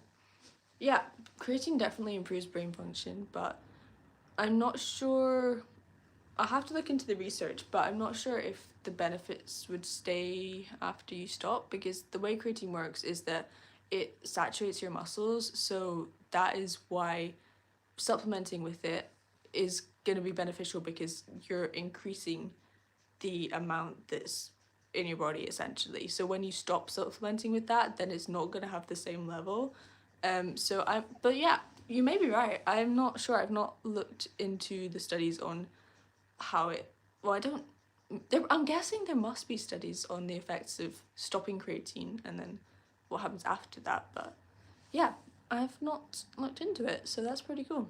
Yeah, creatine definitely improves brain function, but I'm not sure. I'll have to look into the research, but I'm not sure if the benefits would stay after you stop, because the way creatine works is that it saturates your muscles, so that is why supplementing with it is going to be beneficial, because you're increasing the amount that's in your body essentially. So when you stop supplementing with that, then it's not going to have the same level. But yeah, you may be right. I'm not sure. I've not looked into the studies on how it, well, I don't, I'm guessing there must be studies on the effects of stopping creatine and then what happens after that, but yeah, I've not looked into it, so that's pretty cool.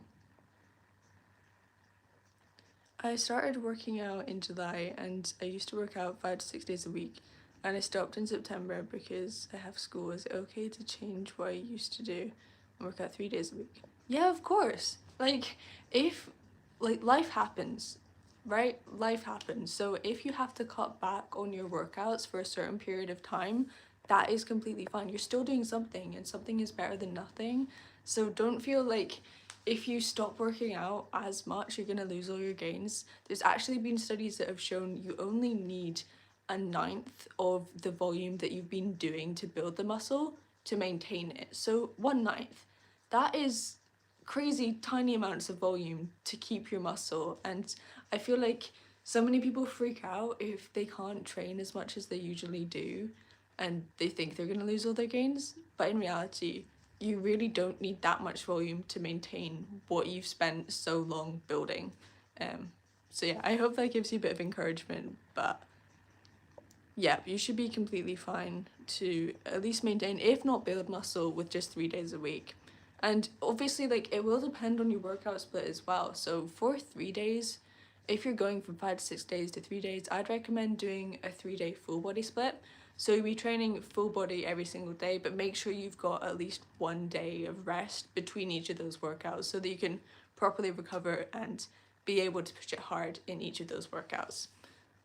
I started working out in July, and I used to work out 5 to 6 days a week, and I stopped in September because I have school. Is it okay to change what I used to do and work out 3 days a week? Yeah, of course. Like, if, like, life happens, right? Life happens. So if you have to cut back on your workouts for a certain period of time, that is completely fine. You're still doing something, and something is better than nothing. So don't feel like if you stop working out as much, you're going to lose all your gains. There's actually been studies that have shown you only need a ninth of the volume that you've been doing to build the muscle to maintain it. So 1/9, that is crazy tiny amounts of volume to keep your muscle. And I feel like so many people freak out if they can't train as much as they usually do and they think they're going to lose all their gains, but in reality you really don't need that much volume to maintain what you've spent so long building. So yeah, I hope that gives you a bit of encouragement, but yeah, you should be completely fine to at least maintain, if not build muscle, with just 3 days a week. And obviously, like, it will depend on your workout split as well. So for 3 days, if you're going from 5 to 6 days to 3 days, I'd recommend doing a 3-day full body split. So you'll be training full body every single day, but make sure you've got at least 1 day of rest between each of those workouts so that you can properly recover and be able to push it hard in each of those workouts.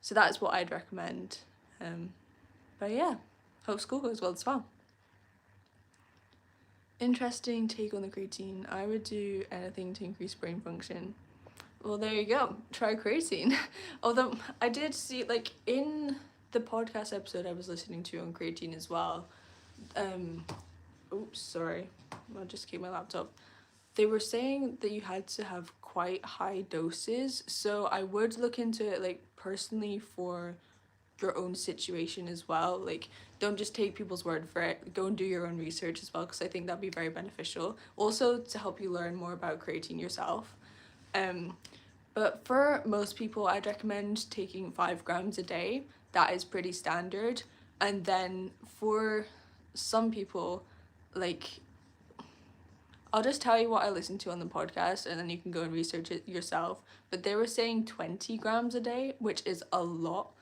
So that's what I'd recommend. But yeah, hope school goes well as well. Interesting take on the creatine. I would do anything to increase brain function. Well, there you go. Try creatine. Although I did see, like, in the podcast episode I was listening to on creatine as well. Oops, sorry. I'll just keep my laptop. They were saying that you had to have quite high doses. So I would look into it, like, personally for your own situation as well. Like, don't just take people's word for it. Go and do your own research as well, because I think that'd be very beneficial. Also to help you learn more about creatine yourself. But for most people, I'd recommend taking 5 grams a day. That is pretty standard. And then for some people, like, I'll just tell you what I listened to on the podcast and then you can go and research it yourself. But they were saying 20 grams a day, which is a lot.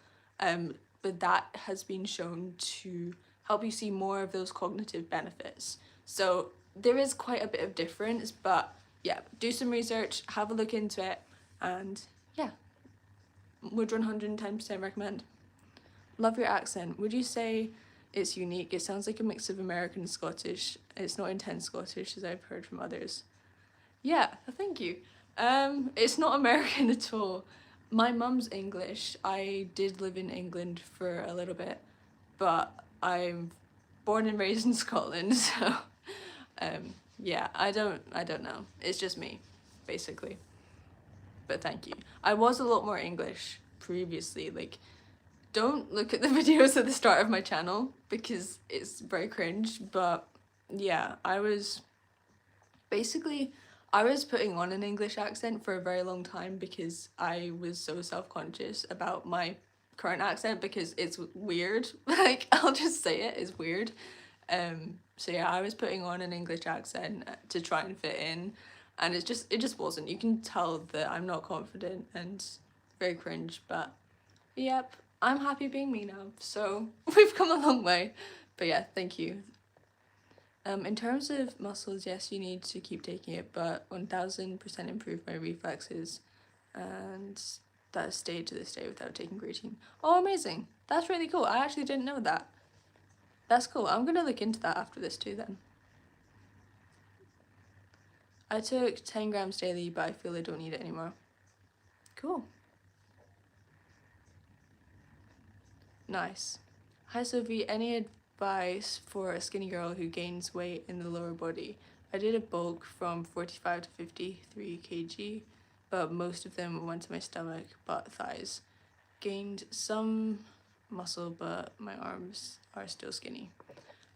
But that has been shown to help you see more of those cognitive benefits. So there is quite a bit of difference, but yeah, do some research, have a look into it, and yeah, would 110% recommend. Love your accent. Would you say it's unique? It sounds like a mix of American and Scottish. It's not intense Scottish as I've heard from others. Yeah, thank you. It's not American at all. My mum's English. I did live in England for a little bit, but I'm born and raised in Scotland, so yeah, I don't know. It's just me, basically. But thank you. I was a lot more English previously. Like, don't look at the videos at the start of my channel because it's very cringe, but yeah, I was putting on an English accent for a very long time because I was so self-conscious about my current accent because it's weird. Like, I'll just say it, it's weird. So yeah, I was putting on an English accent to try and fit in, and it just wasn't. You can tell that I'm not confident and very cringe, but yep, I'm happy being me now. So we've come a long way. But yeah, thank you. In terms of muscles, yes, you need to keep taking it, but 1000% improved my reflexes, and that has stayed to this day without taking creatine. Oh, amazing. That's really cool. I actually didn't know that. That's cool. I'm gonna look into that after this too then. I took 10 grams daily, but I feel I don't need it anymore. Cool. Nice. Hi Sophie, any advice for a skinny girl who gains weight in the lower body? I did a bulk from 45 to 53 kg, but most of them went to my stomach, butt, thighs. Gained some muscle, but my arms are still skinny.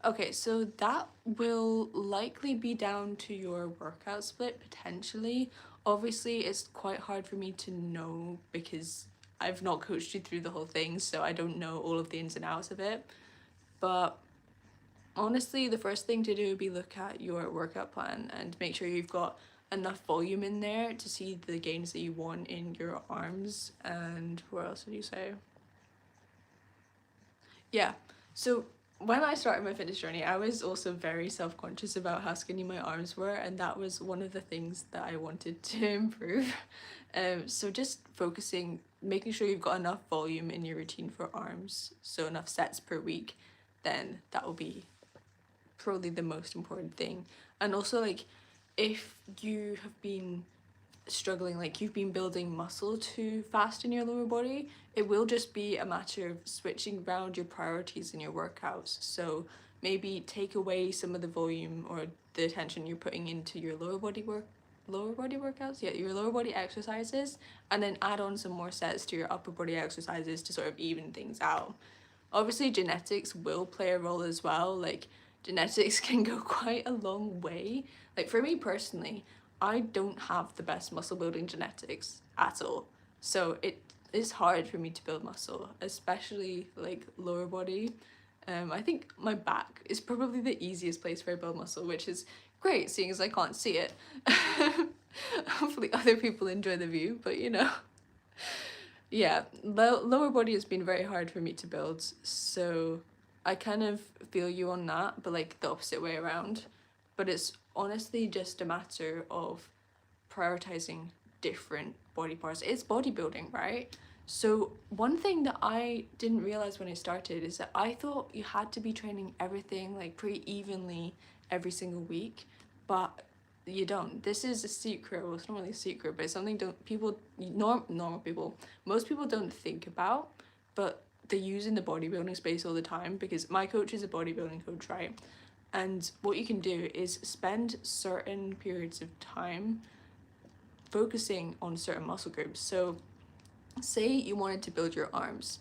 Okay, so that will likely be down to your workout split, potentially. Obviously, it's quite hard for me to know because I've not coached you through the whole thing, so I don't know all of the ins and outs of it. But honestly, the first thing to do would be look at your workout plan and make sure you've got enough volume in there to see the gains that you want in your arms. And what else did you say? Yeah, so when I started my fitness journey, I was also very self-conscious about how skinny my arms were, and that was one of the things that I wanted to improve. So just focusing, making sure you've got enough volume in your routine for arms, so enough sets per week, then that will be probably the most important thing. And also, like, if you have been struggling, like you've been building muscle too fast in your lower body, it will just be a matter of switching around your priorities in your workouts. So maybe take away some of the volume or the attention you're putting into your lower body workouts, yeah, your lower body exercises, and then add on some more sets to your upper body exercises to sort of even things out. Obviously genetics will play a role as well. Like genetics can go quite a long way. Like for me personally, I don't have the best muscle building genetics at all, so it is hard for me to build muscle, especially like lower body. I think my back is probably the easiest place where I build muscle, which is great seeing as I can't see it. Hopefully other people enjoy the view, but you know. Yeah, lower body has been very hard for me to build, so I kind of feel you on that, but like the opposite way around. But it's honestly just a matter of prioritizing different body parts. It's bodybuilding, right? So one thing that I didn't realize when I started is that I thought you had to be training everything like pretty evenly every single week, but you don't. This is a secret. Well, it's not really a secret, but it's something don't people normal people, most people don't think about, but they use in the bodybuilding space all the time, because my coach is a bodybuilding coach, right? And what you can do is spend certain periods of time focusing on certain muscle groups. So say you wanted to build your arms,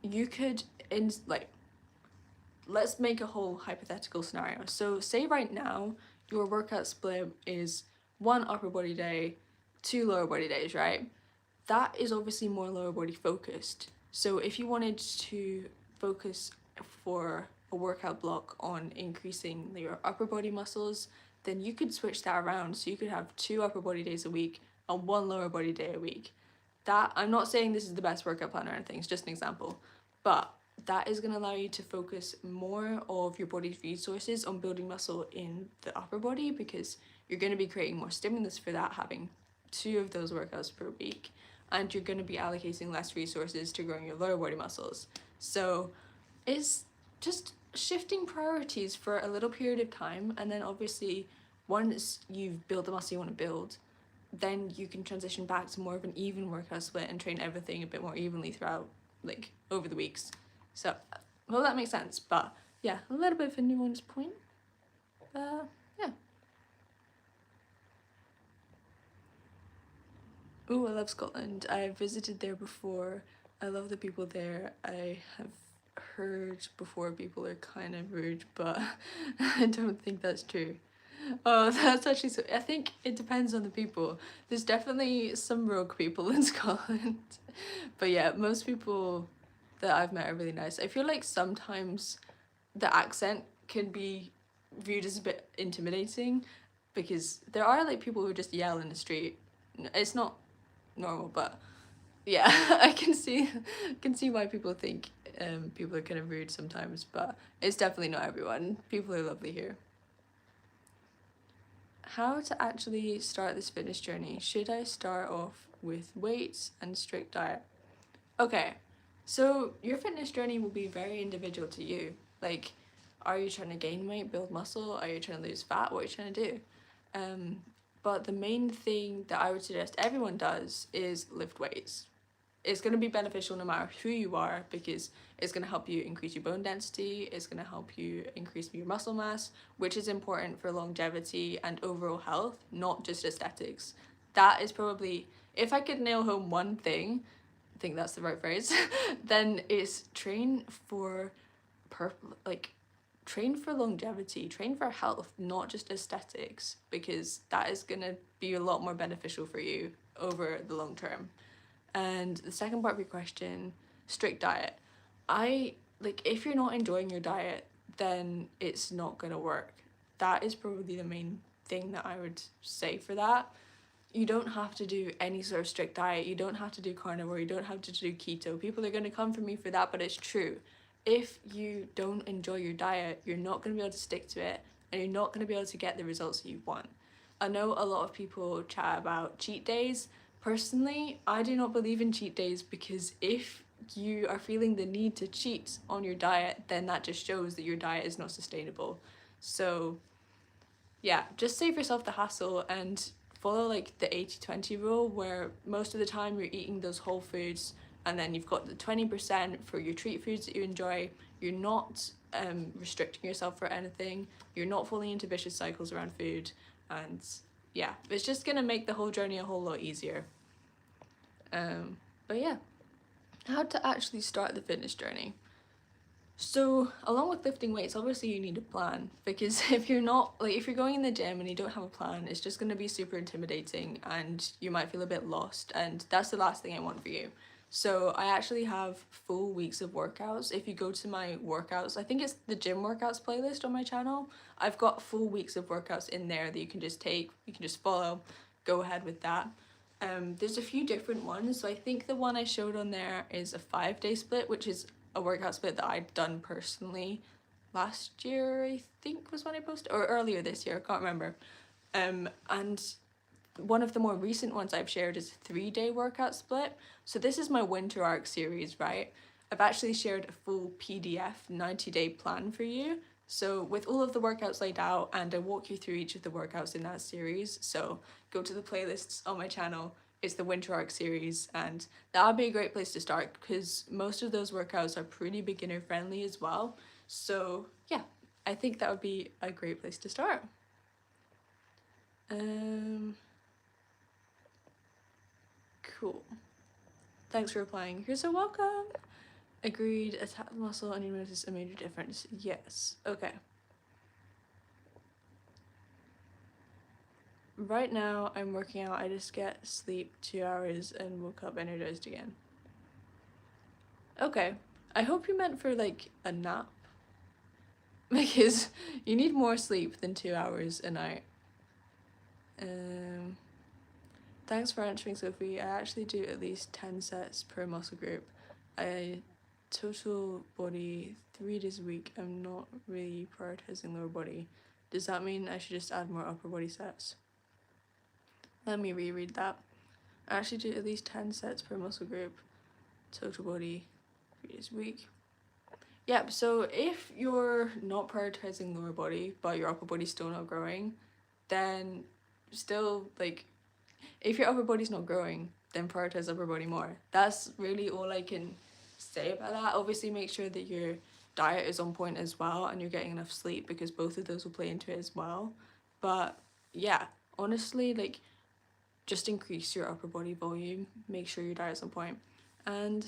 you could let's make a whole hypothetical scenario. So say right now your workout split is 1 upper body day, 2 lower body days, right? That is obviously more lower body focused. So if you wanted to focus for a workout block on increasing your upper body muscles, then you could switch that around. So you could have 2 upper body days a week and 1 lower body day a week. That, I'm not saying this is the best workout plan or anything, it's just an example, but that is going to allow you to focus more of your body's resources on building muscle in the upper body, because you're going to be creating more stimulus for that, having 2 of those workouts per week, and you're going to be allocating less resources to growing your lower body muscles. So it's just shifting priorities for a little period of time, and then obviously once you've built the muscle you want to build, then you can transition back to more of an even workout split and train everything a bit more evenly throughout, like, over the weeks. So, well, that makes sense, but yeah, a little bit of a nuanced point. Yeah. Ooh, I love Scotland. I visited there before. I love the people there. I have heard before people are kind of rude, but I don't think that's true. Oh, that's actually so. I think it depends on the people. There's definitely some rogue people in Scotland. But yeah, most people that I've met are really nice. I feel like sometimes the accent can be viewed as a bit intimidating, because there are like people who just yell in the street. It's not normal, but yeah, I can see why people think people are kind of rude sometimes, but it's definitely not everyone. People are lovely here. How to actually start this fitness journey? Should I start off with weights and strict diet? Okay, so your fitness journey will be very individual to you. Like, are you trying to gain weight, build muscle? Are you trying to lose fat? What are you trying to do? But the main thing that I would suggest everyone does is lift weights. It's going to be beneficial no matter who you are, because it's going to help you increase your bone density, it's going to help you increase your muscle mass, which is important for longevity and overall health, not just aesthetics. That is probably, if I could nail home one thing, I think that's the right phrase, then it's train for train for longevity, train for health, not just aesthetics, because that is going to be a lot more beneficial for you over the long term. And the second part of your question, strict diet. If you're not enjoying your diet, then it's not going to work. That is probably the main thing that I would say for that. You don't have to do any sort of strict diet. You don't have to do carnivore. You don't have to do keto. People are going to come for me for that, but it's true. If you don't enjoy your diet, you're not going to be able to stick to it, and you're not going to be able to get the results that you want. I know a lot of people chat about cheat days. Personally, I do not believe in cheat days, because if you are feeling the need to cheat on your diet, then that just shows that your diet is not sustainable. So yeah, just save yourself the hassle and follow like the 80-20 rule, where most of the time you're eating those whole foods, and then you've got the 20% for your treat foods that you enjoy. You're not restricting yourself for anything. You're not falling into vicious cycles around food. And yeah, it's just gonna make the whole journey a whole lot easier. But yeah, how to actually start the fitness journey. So along with lifting weights, obviously you need a plan, because if you're not, like, if you're going in the gym and you don't have a plan, it's just going to be super intimidating and you might feel a bit lost, and that's the last thing I want for you. So I actually have full weeks of workouts. If you go to my workouts, I think it's the gym workouts playlist on my channel, I've got full weeks of workouts in there that you can just take, you can just follow, go ahead with that. There's a few different ones. So I think the one I showed on there is a 5-day split, which is a workout split that I'd done personally last year, I think was when I posted, or earlier this year, I can't remember. And one of the more recent ones I've shared is a 3-day workout split. So this is my winter arc series, right? I've actually shared a full PDF 90-day plan for you. So with all of the workouts laid out, and I walk you through each of the workouts in that series. So go to the playlists on my channel. It's the winter arc series, and that would be a great place to start because most of those workouts are pretty beginner friendly as well. So yeah, I think that would be a great place to start. Cool. Thanks for replying. You're so welcome. Agreed. Attack the muscle and you notice a major difference. Yes. Okay. Right now I'm working out. I just get sleep 2 hours and woke up energized again. Okay. I hope you meant for like a nap. Because you need more sleep than 2 hours a night. Thanks for answering, Sophie. I actually do at least 10 sets per muscle group. I total body 3 days a week. I'm not really prioritizing lower body. Does that mean I should just add more upper body sets? Let me reread that. I actually do at least 10 sets per muscle group. Total body 3 days a week. Yep, so if you're not prioritizing lower body, but your upper body's still not growing, then still, like, if your upper body's not growing, then prioritize upper body more. That's really all I can say about that. Obviously, make sure that your diet is on point as well and you're getting enough sleep, because both of those will play into it as well. But yeah, honestly, like, just increase your upper body volume, make sure your diet's on point, and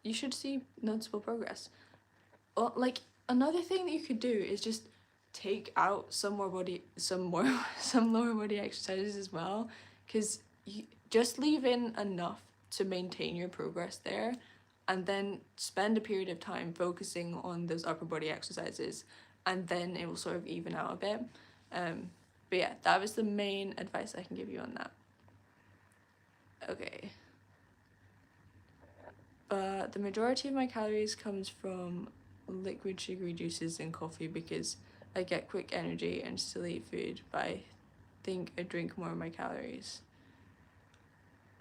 you should see noticeable progress. Like, another thing that you could do is just take out some lower body exercises as well, because you just leave in enough to maintain your progress there, and then spend a period of time focusing on those upper body exercises, and then it will sort of even out a bit. But yeah, that was the main advice I can give you on that. Okay. But the majority of my calories comes from liquid sugary juices and coffee, because I get quick energy and still eat food, but I think I drink more of my calories.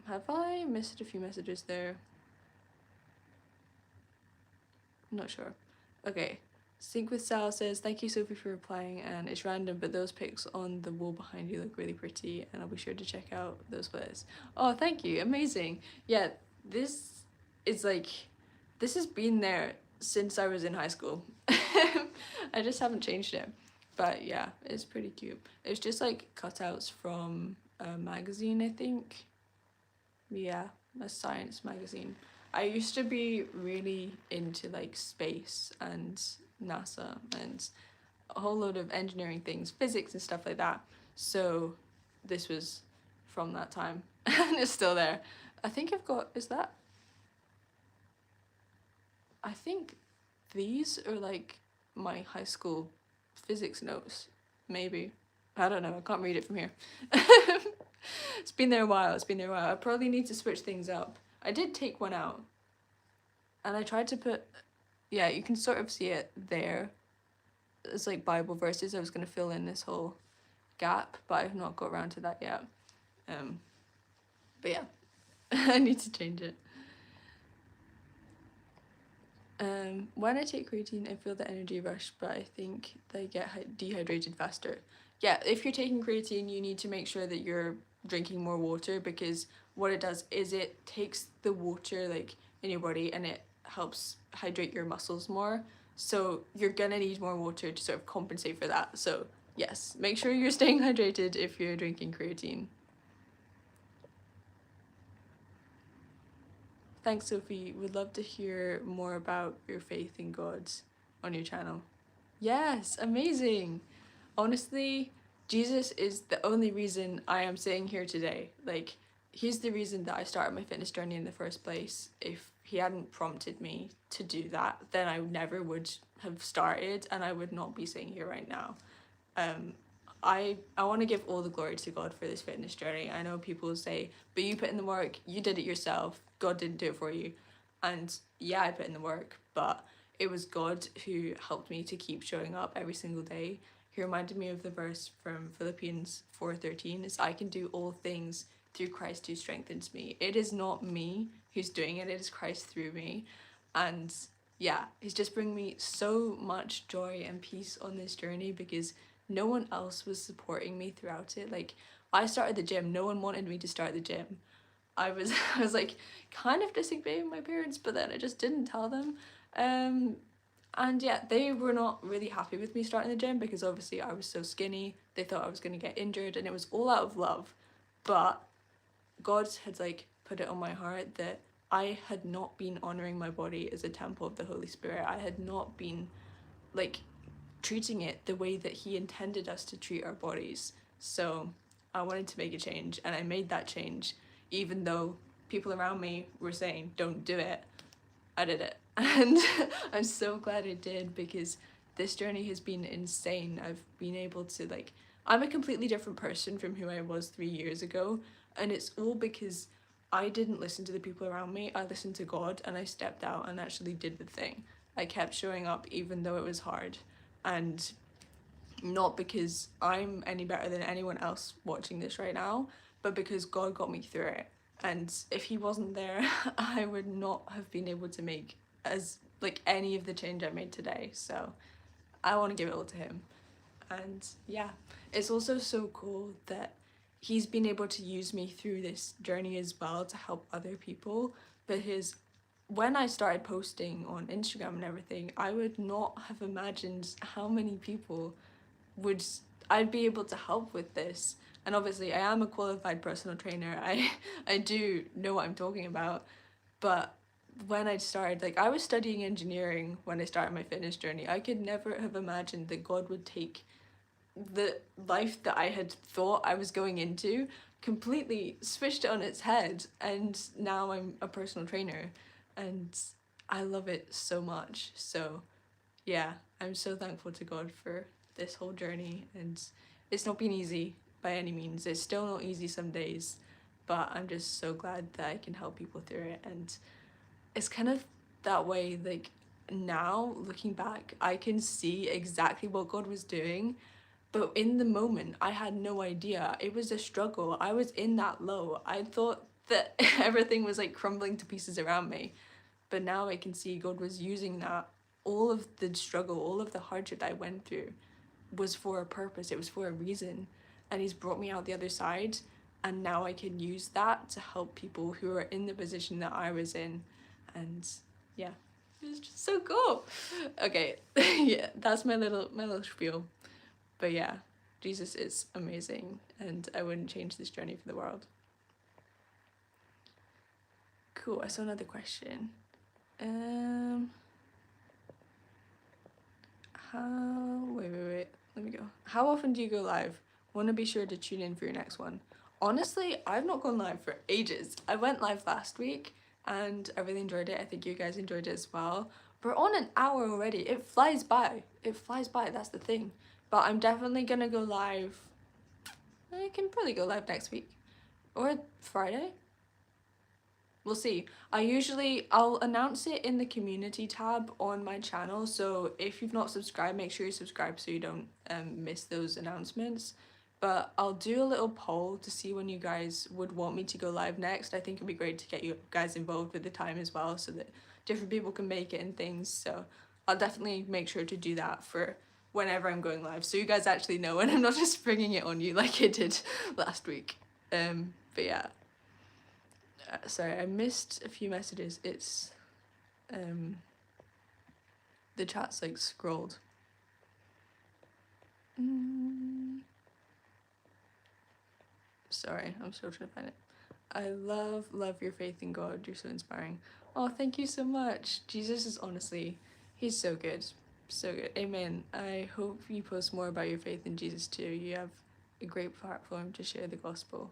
Have I missed a few messages there? I'm not sure. Okay. Sync with Sal says, thank you, Sophie, for replying, and it's random, but those pics on the wall behind you look really pretty, and I'll be sure to check out those playlists. Oh, thank you. Amazing. Yeah, this is like, this has been there since I was in high school. I just haven't changed it. But yeah, it's pretty cute. It's just like cutouts from a magazine, I think. Yeah, a science magazine. I used to be really into like space and NASA and a whole load of engineering things, physics and stuff like that. So this was from that time and it's still there. I think I've got, I think these are like my high school physics notes, maybe. I don't know, I can't read it from here. It's been there a while, I probably need to switch things up. I did take one out and I tried to put, yeah, you can sort of see it there. It's like Bible verses. I was going to fill in this whole gap, but I've not got around to that yet. But yeah, I need to change it. When I take creatine, I feel the energy rush, but I think they get dehydrated faster. yeah, if you're taking creatine, you need to make sure that you're drinking more water, because what it does is it takes the water like in your body and it helps hydrate your muscles more. So you're gonna need more water to sort of compensate for that. So yes, make sure you're staying hydrated if you're drinking creatine. Thanks, Sophie. We'd love to hear more about your faith in God on your channel. Yes, amazing. Honestly, Jesus is the only reason I am sitting here today. Like, he's the reason that I started my fitness journey in the first place. If he hadn't prompted me to do that, then I never would have started and I would not be sitting here right now. um, I want to give all the glory to God for this fitness journey. I know people say, but you put in the work, you did it yourself, God didn't do it for you. And yeah, I put in the work, but it was God who helped me to keep showing up every single day. He reminded me of the verse from Philippians 4:13, is I can do all things through Christ who strengthens me. It is not me who's doing it is Christ through me. And yeah, he's just bringing me so much joy and peace on this journey, because no one else was supporting me throughout it. Like, I started the gym, no one wanted me to start the gym. I was I was like kind of disobeying my parents, but then I just didn't tell them. And yeah, they were not really happy with me starting the gym, because obviously I was so skinny. They thought I was going to get injured, and it was all out of love. But God had like put it on my heart that I had not been honoring my body as a temple of the Holy Spirit. I had not been like treating it the way that he intended us to treat our bodies. So I wanted to make a change, and I made that change. Even though people around me were saying don't do it, I did it. And I'm so glad I did, because this journey has been insane. I've been able to like, I'm a completely different person from who I was 3 years ago, and it's all because I didn't listen to the people around me. I listened to God, and I stepped out and actually did the thing. I kept showing up even though it was hard. And not because I'm any better than anyone else watching this right now, but because God got me through it. And if he wasn't there, I would not have been able to make as like any of the change I made today. So I want to give it all to him. And yeah, it's also so cool that he's been able to use me through this journey as well to help other people. Because when I started posting on Instagram and everything, I would not have imagined how many people would I'd be able to help with this. And obviously I am a qualified personal trainer. I do know what I'm talking about. But when I started, like, I was studying engineering when I started my fitness journey. I could never have imagined that God would take the life that I had thought I was going into, completely switched it on its head, and now I'm a personal trainer, and I love it so much. So yeah, I'm so thankful to God for this whole journey, and it's not been easy by any means. It's still not easy some days, but I'm just so glad that I can help people through it. And it's kind of that way, like, now looking back, I can see exactly what God was doing, but in the moment I had no idea. It was a struggle. I was in that low. I thought that everything was like crumbling to pieces around me, but now I can see God was using that. All of the struggle, all of the hardship that I went through was for a purpose. It was for a reason, and he's brought me out the other side, and now I can use that to help people who are in the position that I was in. And yeah, it was just so cool. Okay, yeah, that's my little spiel. But yeah, Jesus is amazing, and I wouldn't change this journey for the world. Cool, I saw another question. Wait, let me go. How often do you go live? Want to be sure to tune in for your next one. Honestly, I've not gone live for ages. I went live last week and I really enjoyed it. I think you guys enjoyed it as well. We're on an hour already. It flies by. It flies by, that's the thing. But I'm definitely gonna go live. I can probably go live next week. Or Friday. We'll see. I'll announce it in the community tab on my channel, so if you've not subscribed, make sure you subscribe so you don't miss those announcements. But I'll do a little poll to see when you guys would want me to go live next. I think it'd be great to get you guys involved with the time as well, so that different people can make it and things. So I'll definitely make sure to do that for whenever I'm going live, so you guys actually know, and I'm not just springing it on you like I did last week. But yeah, sorry, I missed a few messages. It's the chat's like scrolled. Sorry, I'm still trying to find it. I love your faith in God. You're so inspiring. Oh, thank you so much. Jesus is honestly, he's so good. So good. Amen. I hope you post more about your faith in Jesus too. You have a great platform to share the gospel.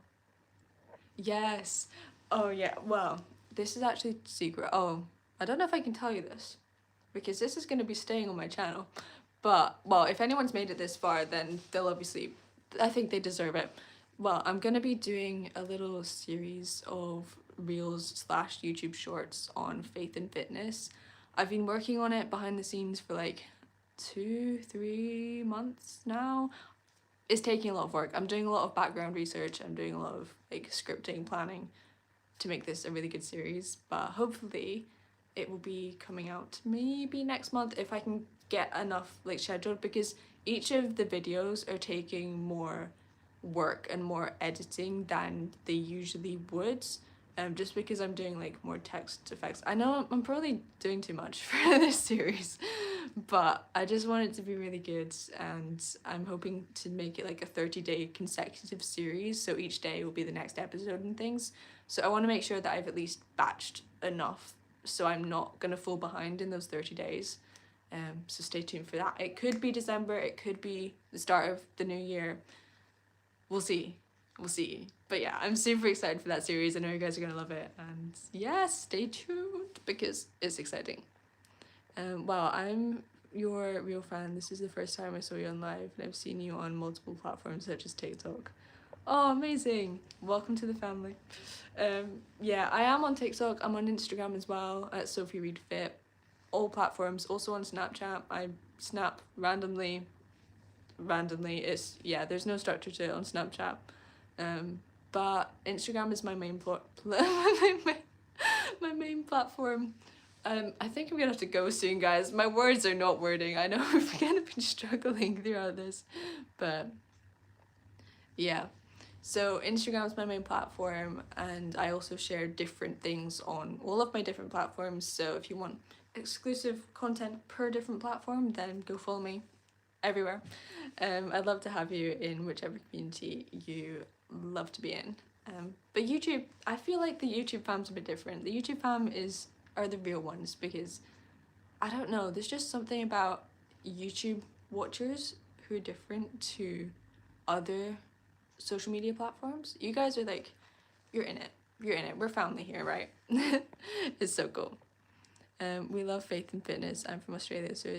Yes. Oh yeah. Well, this is actually secret. Oh, I don't know if I can tell you this because this is going to be staying on my channel. But, well, if anyone's made it this far, then they'll obviously, I think they deserve it. Well, I'm going to be doing a little series of reels / YouTube shorts on faith and fitness. I've been working on it behind the scenes for like 2-3 months now. It's taking a lot of work. I'm doing a lot of background research. I'm doing a lot of like scripting, planning to make this a really good series. But hopefully it will be coming out maybe next month if I can get enough like scheduled, because each of the videos are taking more work and more editing than they usually would, just because I'm doing like more text effects. I know I'm probably doing too much for this series, but I just want it to be really good, and I'm hoping to make it like a 30-day consecutive series, so each day will be the next episode and things. So I want to make sure that I've at least batched enough so I'm not gonna fall behind in those 30 days. So stay tuned for that. It could be December, it could be the start of the new year. We'll see. But yeah, I'm super excited for that series. I know you guys are gonna love it, and yeah, stay tuned because it's exciting. Wow, I'm your real fan. This is the first time I saw you on live, and I've seen you on multiple platforms such as TikTok. Oh, amazing. Welcome to the family. Yeah, I am on TikTok. I'm on Instagram as well at sophiereidfit. All platforms. Also on Snapchat. I snap randomly. It's, yeah, there's no structure to it on Snapchat. But Instagram is my main my main platform. I think I'm gonna have to go soon, guys. My words are not wording. I know we've kind of been struggling throughout this, but yeah. So Instagram is my main platform, and I also share different things on all of my different platforms. So if you want exclusive content per different platform, then go follow me everywhere. I'd love to have you in whichever community you love to be in. But YouTube, I feel like the YouTube fam's a bit different. The YouTube fam are the real ones, because I don't know, there's just something about YouTube watchers who are different to other social media platforms. You guys are like, you're in it. We're family here, right? It's so cool. We love faith and fitness. I'm from Australia, so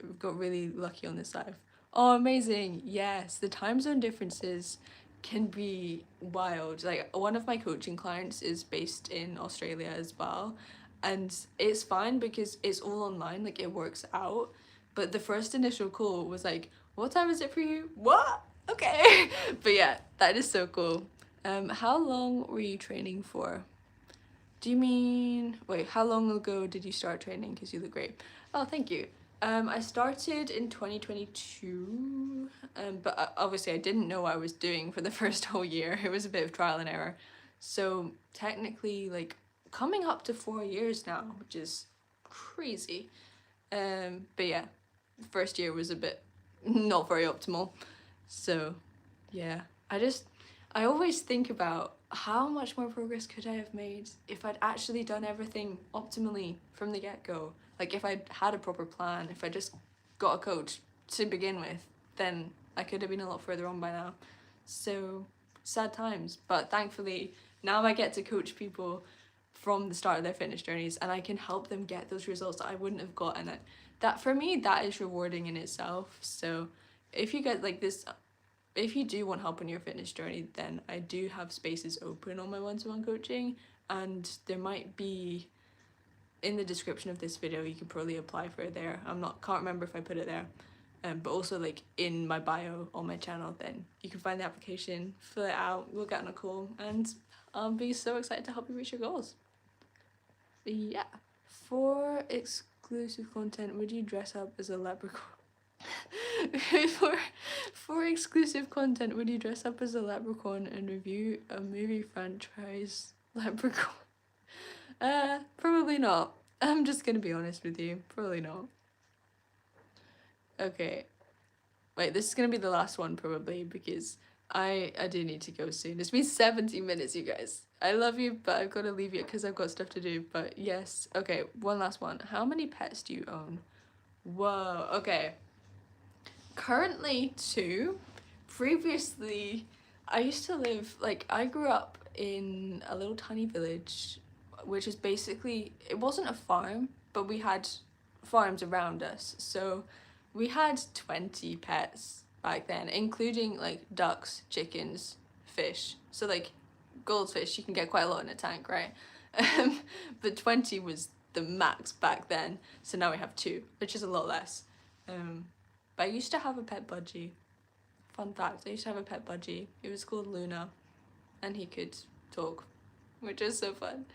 we've got really lucky on this side. Oh, amazing. Yes, the time zone differences can be wild. Like, one of my coaching clients is based in Australia as well, and it's fine because it's all online, like it works out. But the first initial call was like, what time is it for you? What? Okay. But yeah, that is so cool. How long were you training for? Do you mean, wait, how long ago did you start training? Because you look great. Oh, thank you. I started in 2022, but obviously I didn't know what I was doing for the first whole year. It was a bit of trial and error. So technically, like, coming up to 4 years now, which is crazy. But yeah, the first year was a bit not very optimal. So yeah, I always think about how much more progress could I have made if I'd actually done everything optimally from the get-go. Like, if I'd had a proper plan, if I just got a coach to begin with, then I could have been a lot further on by now. So sad times, but thankfully now I get to coach people from the start of their fitness journeys, and I can help them get those results that I wouldn't have got, and that for me, that is rewarding in itself. So if you get like this, if you do want help on your fitness journey, then I do have spaces open on my one-to-one coaching, and there might be in the description of this video, you can probably apply for it there. Can't remember if I put it there. But also like in my bio on my channel, then you can find the application, fill it out, we'll get on a call, and I'll be so excited to help you reach your goals. But yeah, for exclusive content, would you dress up as a leprechaun? for, for exclusive content, would you dress up as a leprechaun and review a movie franchise leprechaun? Probably not. I'm just gonna be honest with you. Probably not. Okay. Wait, this is gonna be the last one probably because I do need to go soon. It's been 17 minutes, you guys. I love you, but I've got to leave you because I've got stuff to do. But yes, okay, one last one. How many pets do you own? Whoa, okay. Currently 2. Previously, I used to live, like, I grew up in a little tiny village, which is basically, it wasn't a farm, but we had farms around us. So we had 20 pets back then, including like ducks, chickens, fish. So like goldfish, you can get quite a lot in a tank, right? But 20 was the max back then. So now we have 2, which is a lot less. But I used to have a pet budgie. Fun fact, I used to have a pet budgie. It was called Luna, and he could talk, which is so fun.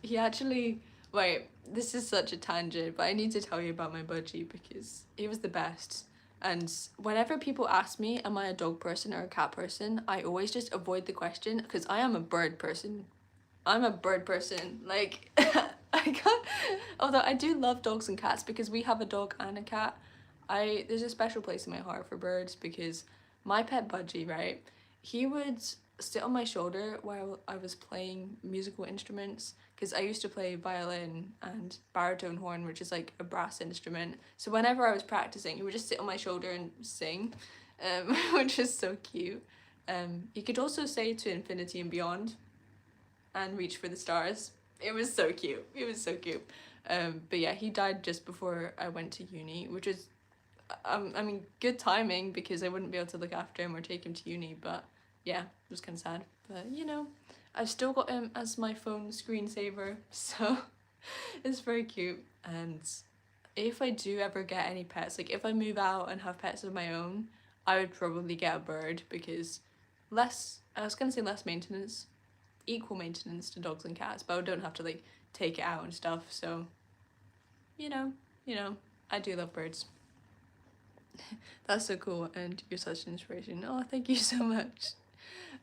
He actually, wait, this is such a tangent, but I need to tell you about my budgie because he was the best. And whenever people ask me, am I a dog person or a cat person, I always just avoid the question because I am a bird person. I'm a bird person. Like, I can't, although I do love dogs and cats because we have a dog and a cat. There's a special place in my heart for birds because my pet budgie, right, he would sit on my shoulder while I was playing musical instruments because I used to play violin and baritone horn, which is like a brass instrument. So whenever I was practicing, he would just sit on my shoulder and sing, which is so cute. He could also say to infinity and beyond and reach for the stars. It was so cute. It was so cute. But yeah, he died just before I went to uni, which is, I mean, good timing because I wouldn't be able to look after him or take him to uni, but yeah, it was kind of sad. But you know, I've still got him as my phone screensaver, so it's very cute. And if I do ever get any pets, like if I move out and have pets of my own, I would probably get a bird because I was gonna say less maintenance, equal maintenance to dogs and cats, but I don't have to like take it out and stuff. So, you know, I do love birds. That's so cool, and you're such an inspiration. Oh, thank you so much.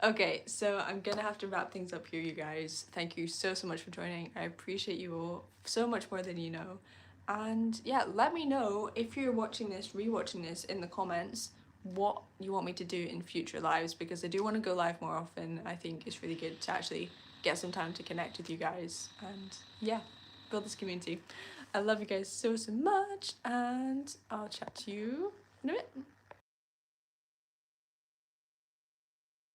Okay, so I'm gonna have to wrap things up here, you guys. Thank you so much for joining. I appreciate you all so much more than you know. And yeah, let me know if you're watching this, rewatching this in the comments, what you want me to do in future lives, because I do want to go live more often. I think it's really good to actually get some time to connect with you guys and yeah, build this community. I love you guys so much, and I'll chat to you in a bit.